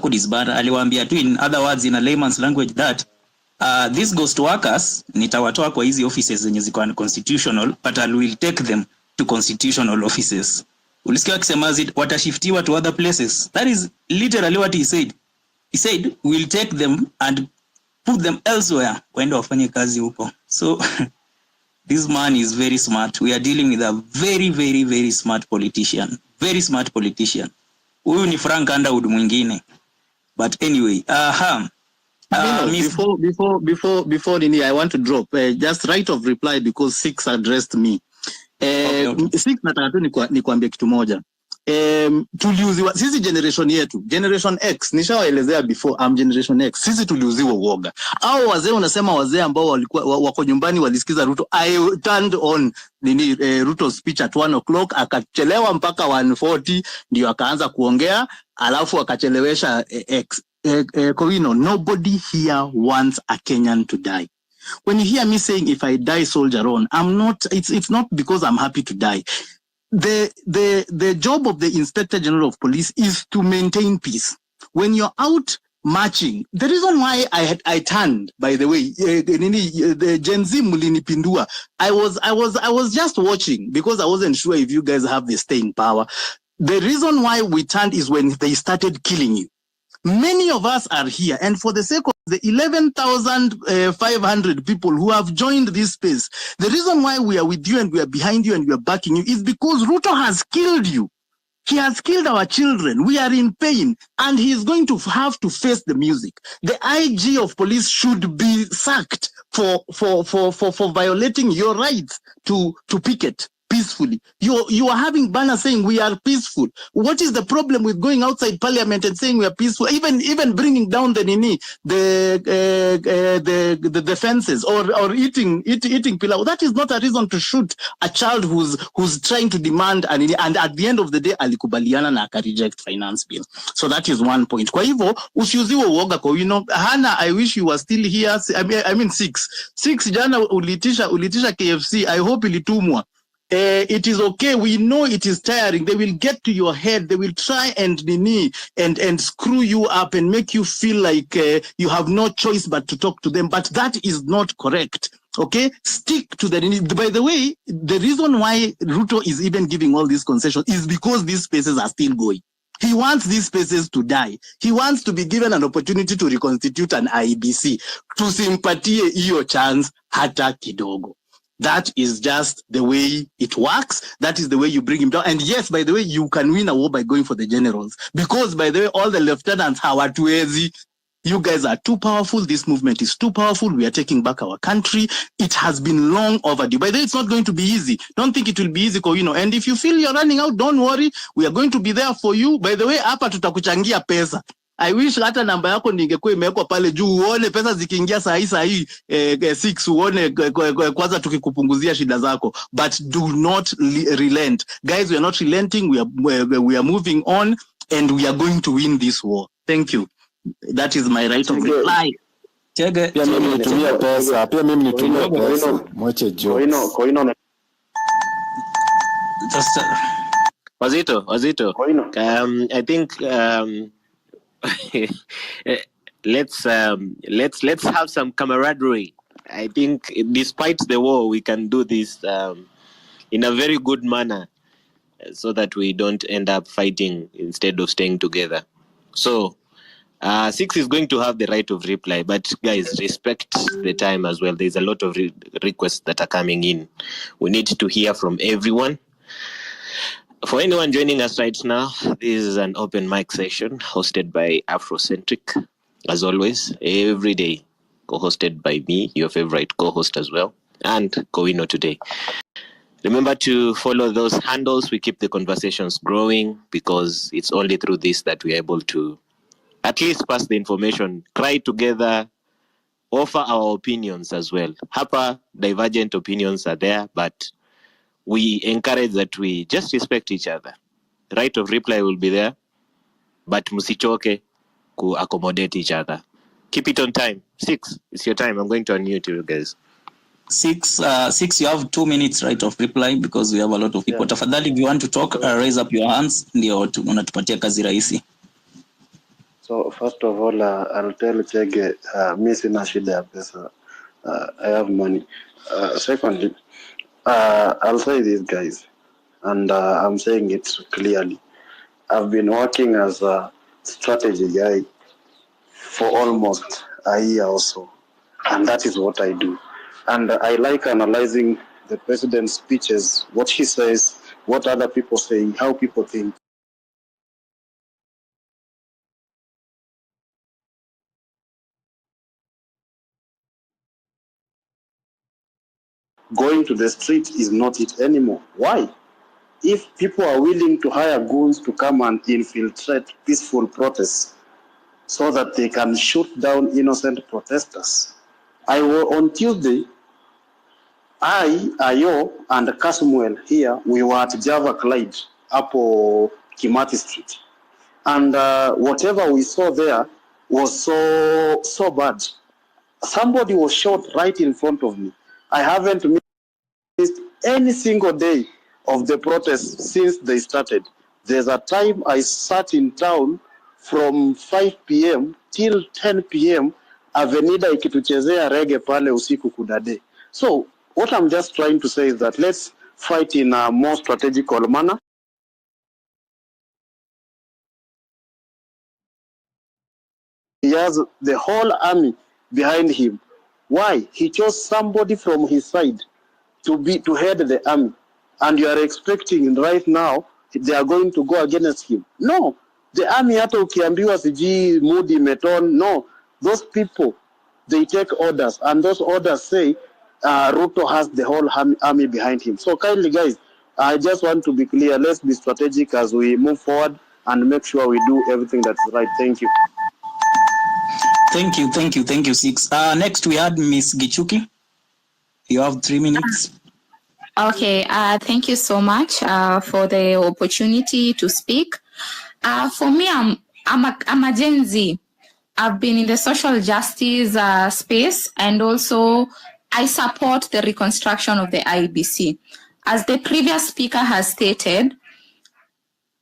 Disband, aliwaambia tu in other words in a layman's language that these ghost workers nitawatoa kwa hizi offices zenye ziko unconstitutional, but I will take them to constitutional offices. Ulisikia akisema watashiftiwa to other places. That is literally what he said. He said we'll take them and put them elsewhere waende wafanye kazi huko. So this man is very smart. We are dealing with a very, very, very smart politician. Very smart politician. Huyu ni Frank Underwood mwingine. But anyway, before Nini, I want to drop just right of reply because Six addressed me. Okay. Six nataka tu nikwambie kitu moja. Tuliuziwa sisi generation yetu, generation X, nishawaelezea before, generation X, sisi tuliuziwa uoga. Au wazee unasema wazee ambao walikuwa wako nyumbani walisikiza Ruto. I turned on Ruto's speech at 1:00, akachelewa mpaka 1:40 ndio akaanza kuongea, alafu akachelewesha Kowino. Nobody here wants a Kenyan to die. When you hear me saying if I die soldier on, it's not because I'm happy to die. The job of the Inspector General of Police is to maintain peace. When you're out marching, the reason why I turned, by the way, the Gen Z mulinipindua, I was just watching because I wasn't sure if you guys have the staying power. The reason why we turned is when they started killing you. Many of us are here, and for the sake of the 11,500 people who have joined this space, the reason why we are with you and we are behind you and we are backing you is because Ruto has killed you. He has killed our children. We are in pain, and he is going to have to face the music. The IG of police should be sacked for violating your rights to picket peacefully. You are having banners saying we are peaceful. What is the problem with going outside parliament and saying we are peaceful? Even bringing down the fences or eating pilau. That is not a reason to shoot a child who's trying to demand and at the end of the day alikubaliana na reject finance bill. So that is one point. Kwa hivyo usiuziwe uoga kwa wino. Hana, I wish you were still here. I mean 6 jana ulitisha KFC. I hope ilitumwa. It is okay. We know it is tiring. They will get to your head. They will try and screw you up and make you feel like you have no choice but to talk to them. But that is not correct. Okay, stick to the. By the way, the reason why Ruto is even giving all these concessions is because these spaces are still going. He wants these spaces to die. He wants to be given an opportunity to reconstitute an IBC. Tusimpatie hiyo chance hata kidogo. That is just the way it works. That is the way you bring him down. And yes, by the way, you can win a war by going for the generals. Because by the way, all the lieutenants hawatuwezi. You guys are too powerful. This movement is too powerful. We are taking back our country. It has been long overdue. By the way, it's not going to be easy. Don't think it will be easy, Kowino. And if you feel you're running out, don't worry. We are going to be there for you. By the way, hapa tutakuchangia pesa. I wish hata namba yako ningekuwa imewekwa pale juu uone pesa zikiingia saa hii 6 uone kwanza tukikupunguzia shida zako. But do not relent. Guys, we are not relenting. We are moving on and we are going to win this war. Thank you. That is my right of reply. Pia mimi nitumia pesa. Mwache jokes. Wazito. I think let's have some camaraderie. I think despite the war, we can do this in a very good manner, so that we don't end up fighting instead of staying together. So 6 is going to have the right of reply, but guys, respect the time as well. There's a lot of requests that are coming in. We need to hear from everyone. For anyone joining us right now, this is an open mic session hosted by Afrocentric, as always, every day, co-hosted by me, your favorite co-host as well, and Kowino today. Remember to follow those handles. We keep the conversations growing because it's only through this that we're able to at least pass the information, cry together, offer our opinions as well. Hapa, divergent opinions are there, but we encourage that we just respect each other. Right of reply will be there, but musichoke ku accommodate each other. Keep it on time. 6, it's your time. I'm going to unmute you guys. 6, you have 2 minutes right of reply because we have a lot of people. Tafadhali, if you want to talk, raise up your hands. Ndio unatupatia kazi rahisi. So first of all, I'll tell Chege, mi sina shida ya pesa. I have money. Secondly, I'll say this, guys, and I'm saying it clearly. I've been working as a strategy guy for almost a year or so, and that is what I do. And I like analyzing the president's speeches, what he says, what other people say, how people think. Going to the street is not it anymore. Why? If people are willing to hire goons to come and infiltrate peaceful protests so that they can shoot down innocent protesters. On Tuesday, Ayo, and Kasmuel here, we were at Java Clyde, Apo Kimati Street. And whatever we saw there was so bad. Somebody was shot right in front of me. I haven't missed any single day of the protests since they started. There's a time I sat in town from 5 p.m. till 10 p.m. Avenida ikituchezea reggae pale usiku kudade. So what I'm just trying to say is that let's fight in a more strategical manner. He has the whole army behind him. Why? He chose somebody from his side to head the army. And you are expecting right now they are going to go against him. No. The army hata ukiambiwa siji mood imeton. No. Those people, they take orders. And those orders say Ruto has the whole army behind him. So kindly guys, I just want to be clear. Let's be strategic as we move forward and make sure we do everything that's right. Thank you. Thank you, Six. Next we had Miss Gichuki. You have 3 minutes. Okay, thank you so much for the opportunity to speak. For me, I'm a Gen Z. I've been in the social justice space, and also I support the reconstruction of the IBC. As the previous speaker has stated,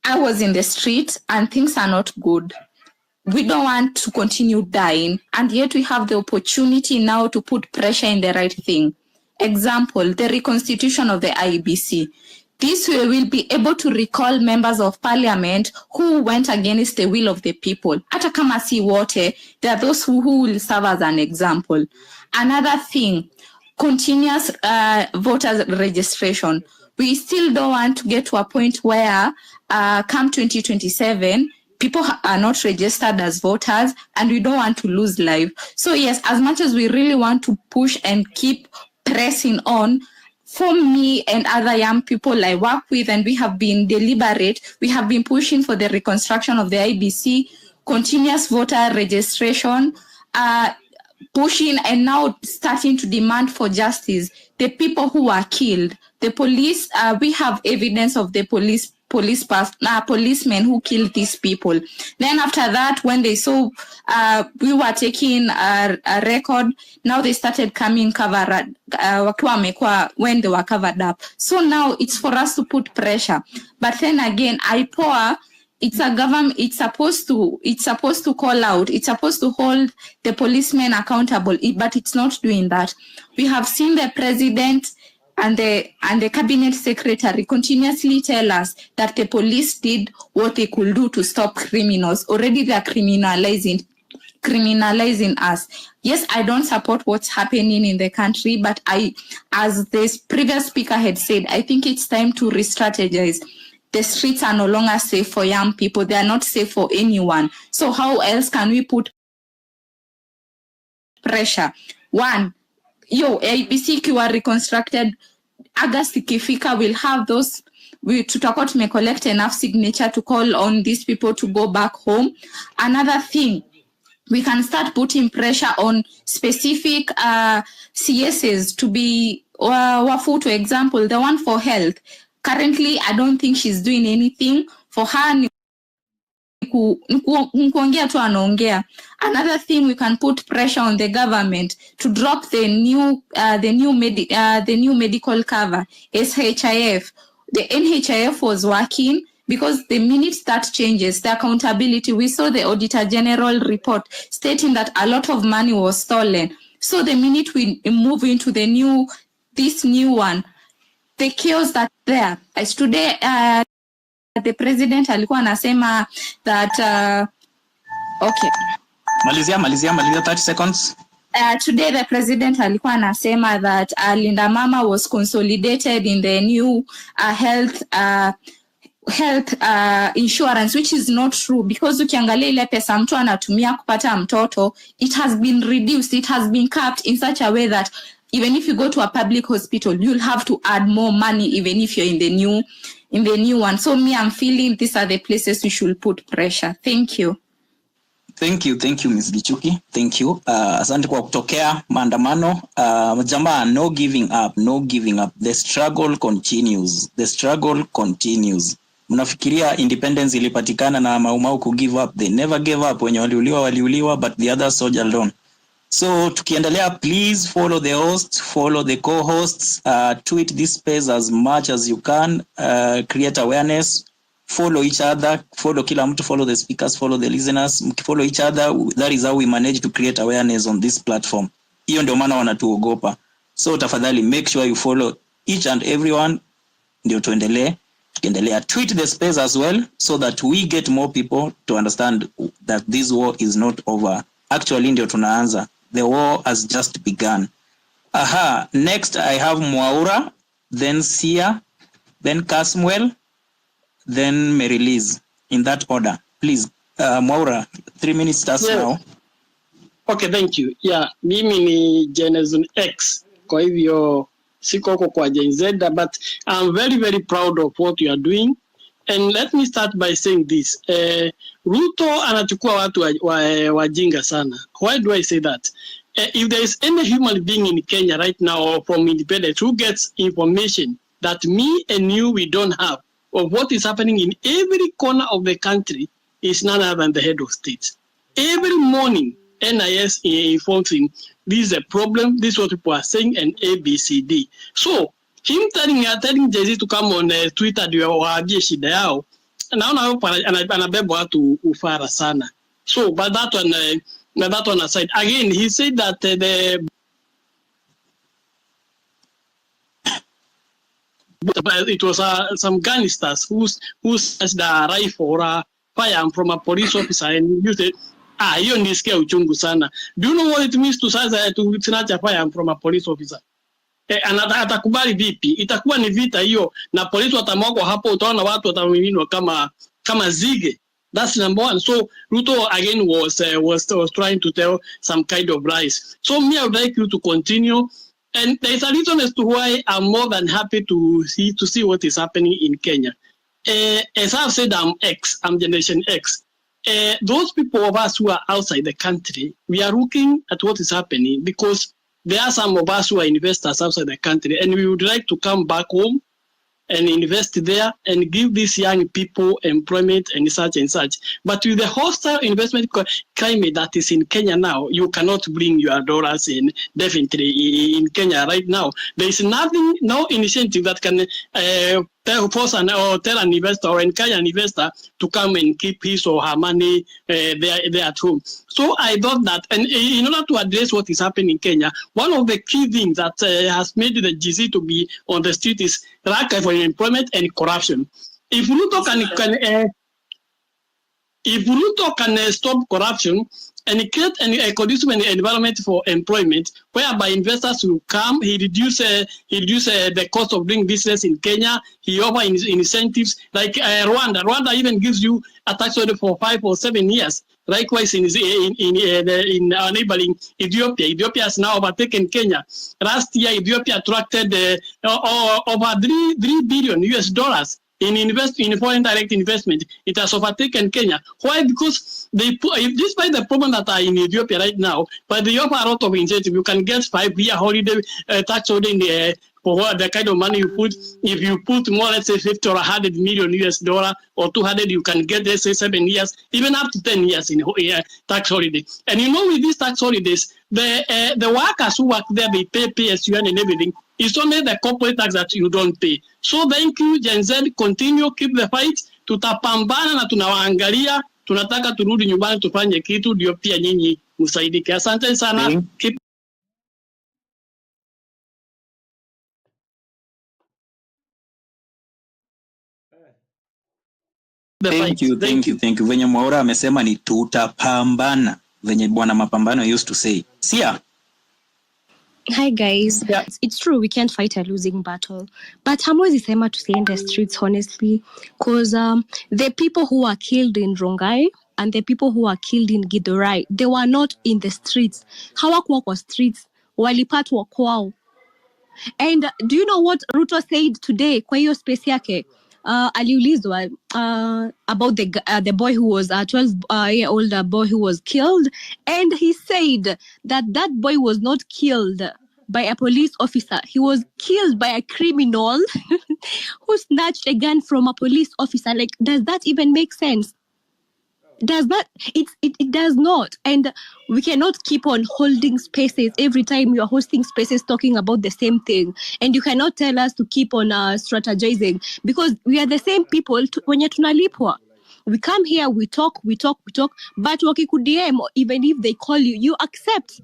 I was in the street and things are not good. We don't want to continue dying, and yet we have the opportunity now to put pressure in the right thing. Example, the reconstitution of the IBC. This way we'll be able to recall members of parliament who went against the will of the people. Hata kama si wote, there are those who will serve as an example. Another thing, continuous voters registration. We still don't want to get to a point where come 2027, people are not registered as voters, and we don't want to lose life. So yes, as much as we really want to push and keep pressing on, for me and other young people I work with, and we have been deliberate, we have been pushing for the reconstruction of the IBC, continuous voter registration, pushing and now starting to demand for justice. The people who were killed, the police, we have evidence of the policemen who killed these people. Then after that, when they saw we were taking a record, now they started coming covered when they were covered up. So now it's for us to put pressure. But then again, IPOA, it's a government, it's supposed to call out, it's supposed to hold the policemen accountable, but it's not doing that. We have seen the president and the cabinet secretary continuously tell us that the police did what they could do to stop criminals. Already they are criminalizing us. Yes, I don't support what's happening in the country, but as this previous speaker had said, I think it's time to re-strategize. The streets are no longer safe for young people. They are not safe for anyone. So how else can we put pressure? One, IBC ikiwa reconstructed, August ikifika, we'll have those, tutakuwa tumecollect enough signature to call on these people to go back home. Another thing, we can start putting pressure on specific CSs to be wafu, to example, the one for health. Currently, I don't think she's doing anything. For her, another thing, we can put pressure on the government to drop the new medical cover, SHIF. The NHIF was working, because the minute that changes, the accountability, we saw the Auditor General report stating that a lot of money was stolen. So the minute we move into this new one, the chaos that there. As today, the president alikuwa anasema that okay. Malizia 30 seconds. Today the president alikuwa anasema that Linda Mama was consolidated in the new health insurance, which is not true, because ukiangalia ile pesa mtu anatumia kupata mtoto, it has been reduced, it has been capped in such a way that even if you go to a public hospital, you'll have to add more money even if you're in the new one. So me, I'm feeling these are the places we should put pressure. Thank you. Thank you, Ms. Gichuki. Thank you. Asante kwa kutokea maandamano. Jamaa, no giving up. The struggle continues. Mnafikiria independence ilipatikana na maumau ku give up? They never gave up. Wenye waliuliwa, but the others soldiered on. So tukiendelea, please follow the host, follow the co-hosts, tweet this space as much as you can, create awareness, follow each other, follow kila mtu, follow the speakers, follow the listeners, follow each other. That is how we manage to create awareness on this platform. Hiyo ndio maana wanatuogopa. So tafadhali make sure you follow each and everyone, ndio tuendelee. Tukiendelea, tweet the space as well, so that we get more people to understand that this war is not over. Actually ndio tunaanza. The war has just begun. Next I have Mwaura, then Sia, then Casmuel, then Mary-Liz, in that order. Please, Mwaura, 3 minutes starts now. Okay, thank you. Yeah, mimi ni Generation X. Kwa hivyo siko kwa Gen Z, but I'm very, very proud of what you are doing. And let me start by saying this. Ruto anachukua watu wajinga sana. Why do I say that? If there is any human being in Kenya right now or from independence who gets information that me and you, we don't have, of what is happening in every corner of the country, is none other than the head of state. Every morning, NIS informs him, this is a problem, this is what people are saying, and ABCD. So, him telling Jay-Z to come on Twitter ndio waambie shida yao, naona anabeba watu ufara sana. So, but that one aside, again, he said that it was some gangsters who snatched a rifle or a firearm from a police officer and used it. Hiyo nisikia uchungu sana. Do you know what it means to snatch a firearm from a police officer? Atakubali vipi? Itakuwa ni vita hiyo, na polisi watamwagwa hapo, utaona watu watamiminwa kama zige. That's number one. So Ruto again was trying to tell some kind of lies. So me, I would like you to continue. And there's a reason as to why I'm more than happy to see what is happening in Kenya. As I've said, I'm Generation X. Those people of us who are outside the country, we are looking at what is happening because there are some of us who are investors outside the country, and we would like to come back home and invest there and give these young people employment and such and such. But with the hostile investment climate that is in Kenya now, you cannot bring your dollars in, definitely in Kenya right now. There is nothing, no initiative that can tell an investor or encourage an investor to come and keep his or her money there at home. So I thought that, and in order to address what is happening in Kenya, one of the key things that has made the GC to be on the street is lack of employment and corruption. If Ruto can stop corruption and create a conducive environment for employment, whereby investors will come, he reduce the cost of doing business in Kenya. He offers incentives like Rwanda. Rwanda even gives you a tax holiday for 5 or 7 years. Likewise, in our neighboring Ethiopia. Ethiopia has now overtaken Kenya. Last year, Ethiopia attracted over $3 billion in foreign direct investment. It has overtaken Kenya. Why? Because despite the problem that are in Ethiopia right now, but they offer a lot of incentive. You can get 5-year holiday, tax holiday for the kind of money you put. If you put more, let's say 50 or $100 million or 200, you can get, let's say 7 years, even up to 10 years in tax holiday. And you know, with these tax holidays, the workers who work there, they pay PSUN and everything. It's only the corporate tax that you don't pay. So thank you, Gen Z. Continue, keep the fight. Tutapambana na tunawaangalia. Tunataka turudi nyumbani tufanye kitu ndio pia nyinyi msaidike. Asante sana. Keep Thank you. Venye Mwaura amesema ni tutapambana. Venye bwana mapambano used to say. Sia. Hi guys. Yeah. It's true we can't fight a losing battle, but hamwezi sema to stay in the streets honestly, because the people who are killed in Rongai and the people who are killed in Githurai, they were not in the streets. Hawakuwa kwa streets, walipatwa kwao. And do you know what Ruto said today kwa hiyo space yake? Aliulizwa about the boy who was a 12-year-old boy who was killed, and he said that boy was not killed by a police officer. He was killed by a criminal who snatched a gun from a police officer. Like, does that even make sense? Does that? It does not. And we cannot keep on holding spaces every time you are hosting spaces talking about the same thing. And you cannot tell us to keep on strategizing, because we are the same people wenye tunalipwa. We come here, we talk, but wakikudm, even if they call you, you accept.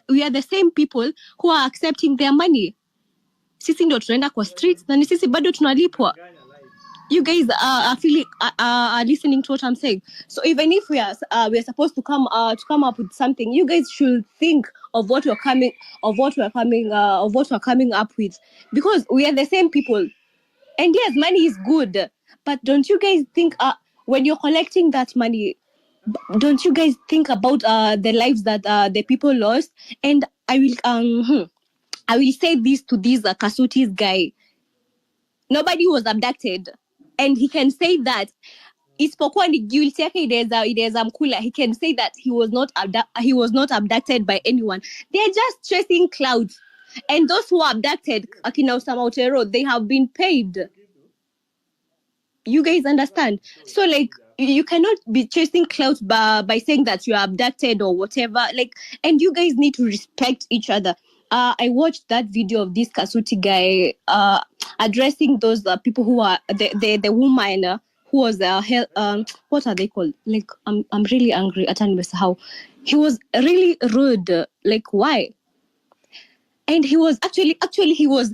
We are the same people who are accepting their money. Sisi ndo tunaenda kwa streets na ni sisi bado tunalipwa. You guys are listening to what I'm saying. So even if we are supposed to come up with something, you guys should think of what we're coming up with, because we are the same people. And yes, money is good, but don't you guys think when you're collecting that money, don't you guys think about the lives that the people lost? And I will say this to this Kasutis guy. Nobody was abducted. And he can say that. Isipokuwa ni guilty yake inaweza mkula. He can say that he was not abducted by anyone. They're just chasing clouds. And those who are abducted, akina Osama Otero, they have been paid. You guys understand? So like you cannot be chasing clouds by saying that you are abducted or whatever. Like, and you guys need to respect each other. I watched that video of this Kasuti guy addressing those people who are the woman who was what are they called? Like I'm really angry at how he was really rude. Like why? And he was actually he was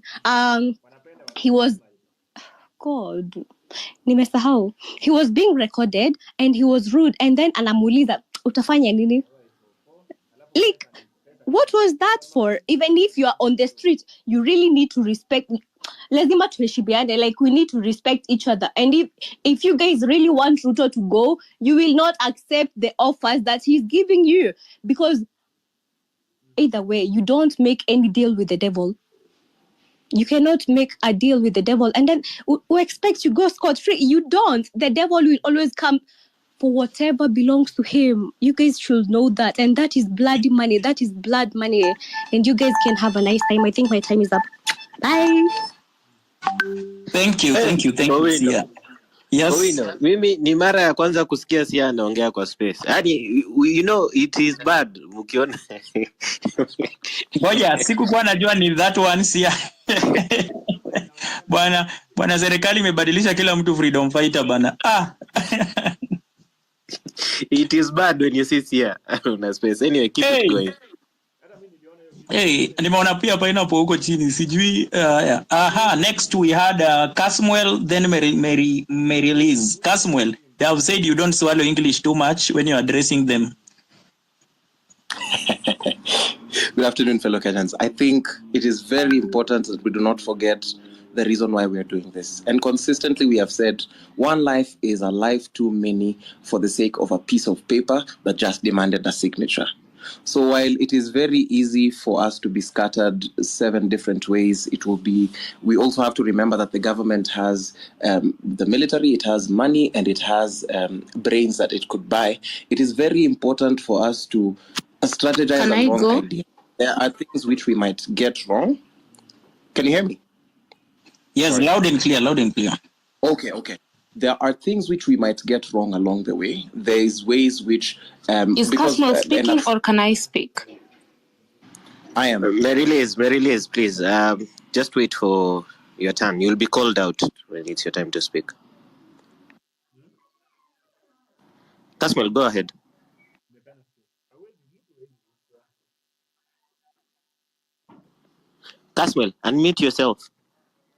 God. Nimesahau. He was being recorded and he was rude, and then anamuuliza utafanya nini? Like, what was that for? Even if you are on the street, you really need to respect. Lazima tuheshibiane. Like, we need to respect each other. And if you guys really want Ruto to go, you will not accept the offers that he's giving you, because either way, you don't make any deal with the devil. You cannot make a deal with the devil and then we expect you go scot-free. You don't. The devil will always come for whatever belongs to him. You guys should know that. And that is bloody money. That is blood money. And you guys can have a nice time. I think my time is up. Bye. Thank you. Sia. Yes. Mimi ni mara ya kwanza kusikia Sia anaongea kwa space. Yaani you know it is bad mkiona. Ngoja sikukuwa najua ni that one Sia. Bwana serikali imebadilisha kila mtu freedom fighter bana. It is bad when you see Sia on space. Anyway, keep it going. Hey, nimeona pia hapa inapo huko chini sijui next we had Casmuel, then Mary Liz. Casmuel, they have said you don't swallow English too much when you're addressing them. Good afternoon, fellow Kenyans. I think it is very important that we do not forget the reason why we are doing this. And consistently we have said one life is a life too many for the sake of a piece of paper that just demanded a signature. So while it is very easy for us to be scattered 7 different ways, we also have to remember that the government has the military, it has money, and it has brains that it could buy. It is very important for us to strategize along ideas. There are things which we might get wrong. Can you hear me? Yes, sorry. Loud and clear. Okay. There are things which we might get wrong along the way. There is ways which... is Cosmo speaking or can I speak? I am. Mary Liz, please. Just wait for your turn. You'll be called out when it's your time to speak. Kasmal, go ahead. Kasmal, unmute yourself.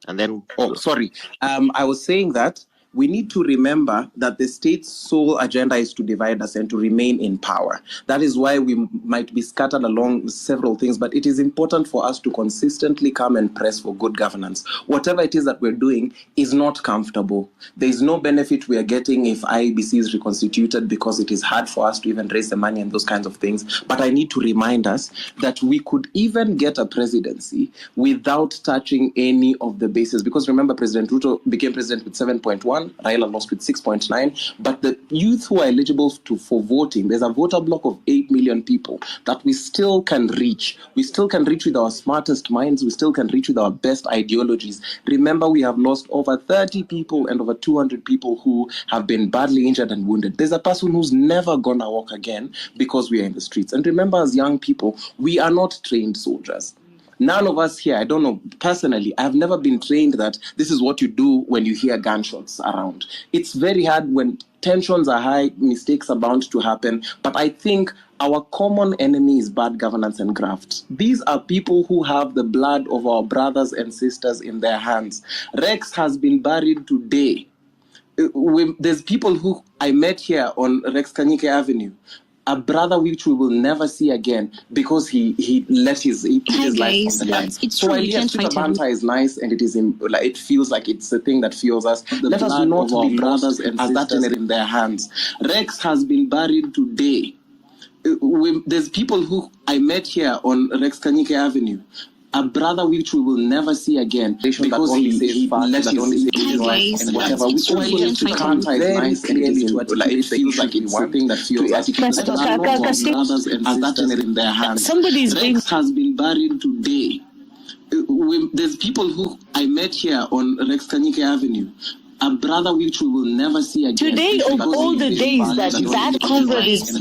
And then... Oh, sorry. I was saying that we need to remember that the state's sole agenda is to divide us and to remain in power. That is why we might be scattered along several things, but it is important for us to consistently come and press for good governance. Whatever it is that we're doing is not comfortable. There is no benefit we are getting if IBC is reconstituted because it is hard for us to even raise the money and those kinds of things. But I need to remind us that we could even get a presidency without touching any of the bases. Because remember, President Ruto became president with 7.1. Raila lost with 6.9, but the youth who are eligible for voting, there's a voter block of 8 million people that we still can reach. We still can reach with our smartest minds. We still can reach with our best ideologies. Remember, we have lost over 30 people and over 200 people who have been badly injured and wounded. There's a person who's never gonna walk again because we are in the streets. And remember, as young people, we are not trained soldiers. None of us here, I don't know, personally, I've never been trained that this is what you do when you hear gunshots around. It's very hard when tensions are high, mistakes are bound to happen. But I think our common enemy is bad governance and graft. These are people who have the blood of our brothers and sisters in their hands. Rex has been buried today. There's people who I met here on Rex Kanyike Avenue. A brother which we will never see again because he put his life on the line. So while yes, Twitter banter is nice and it feels like it's a thing that fuels us. Let us not be brothers and sisters in their hands. Rex has been buried today. There's people who I met here on Rex Kanyike Avenue. a brother which we will never see again because he let his life and whatever. We all need to counter it nice and easy to articulate. It feels like it's something that feels like brothers and sisters in their hands. Somebody's Rex has been buried today. There's people who I met here on Rex Kanyike Avenue. A brother which we will never see again. Today of all the days that comrade is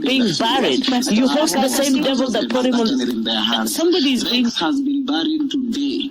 being buried. You host the same devil that put him on. Somebody's Rex has been buried today.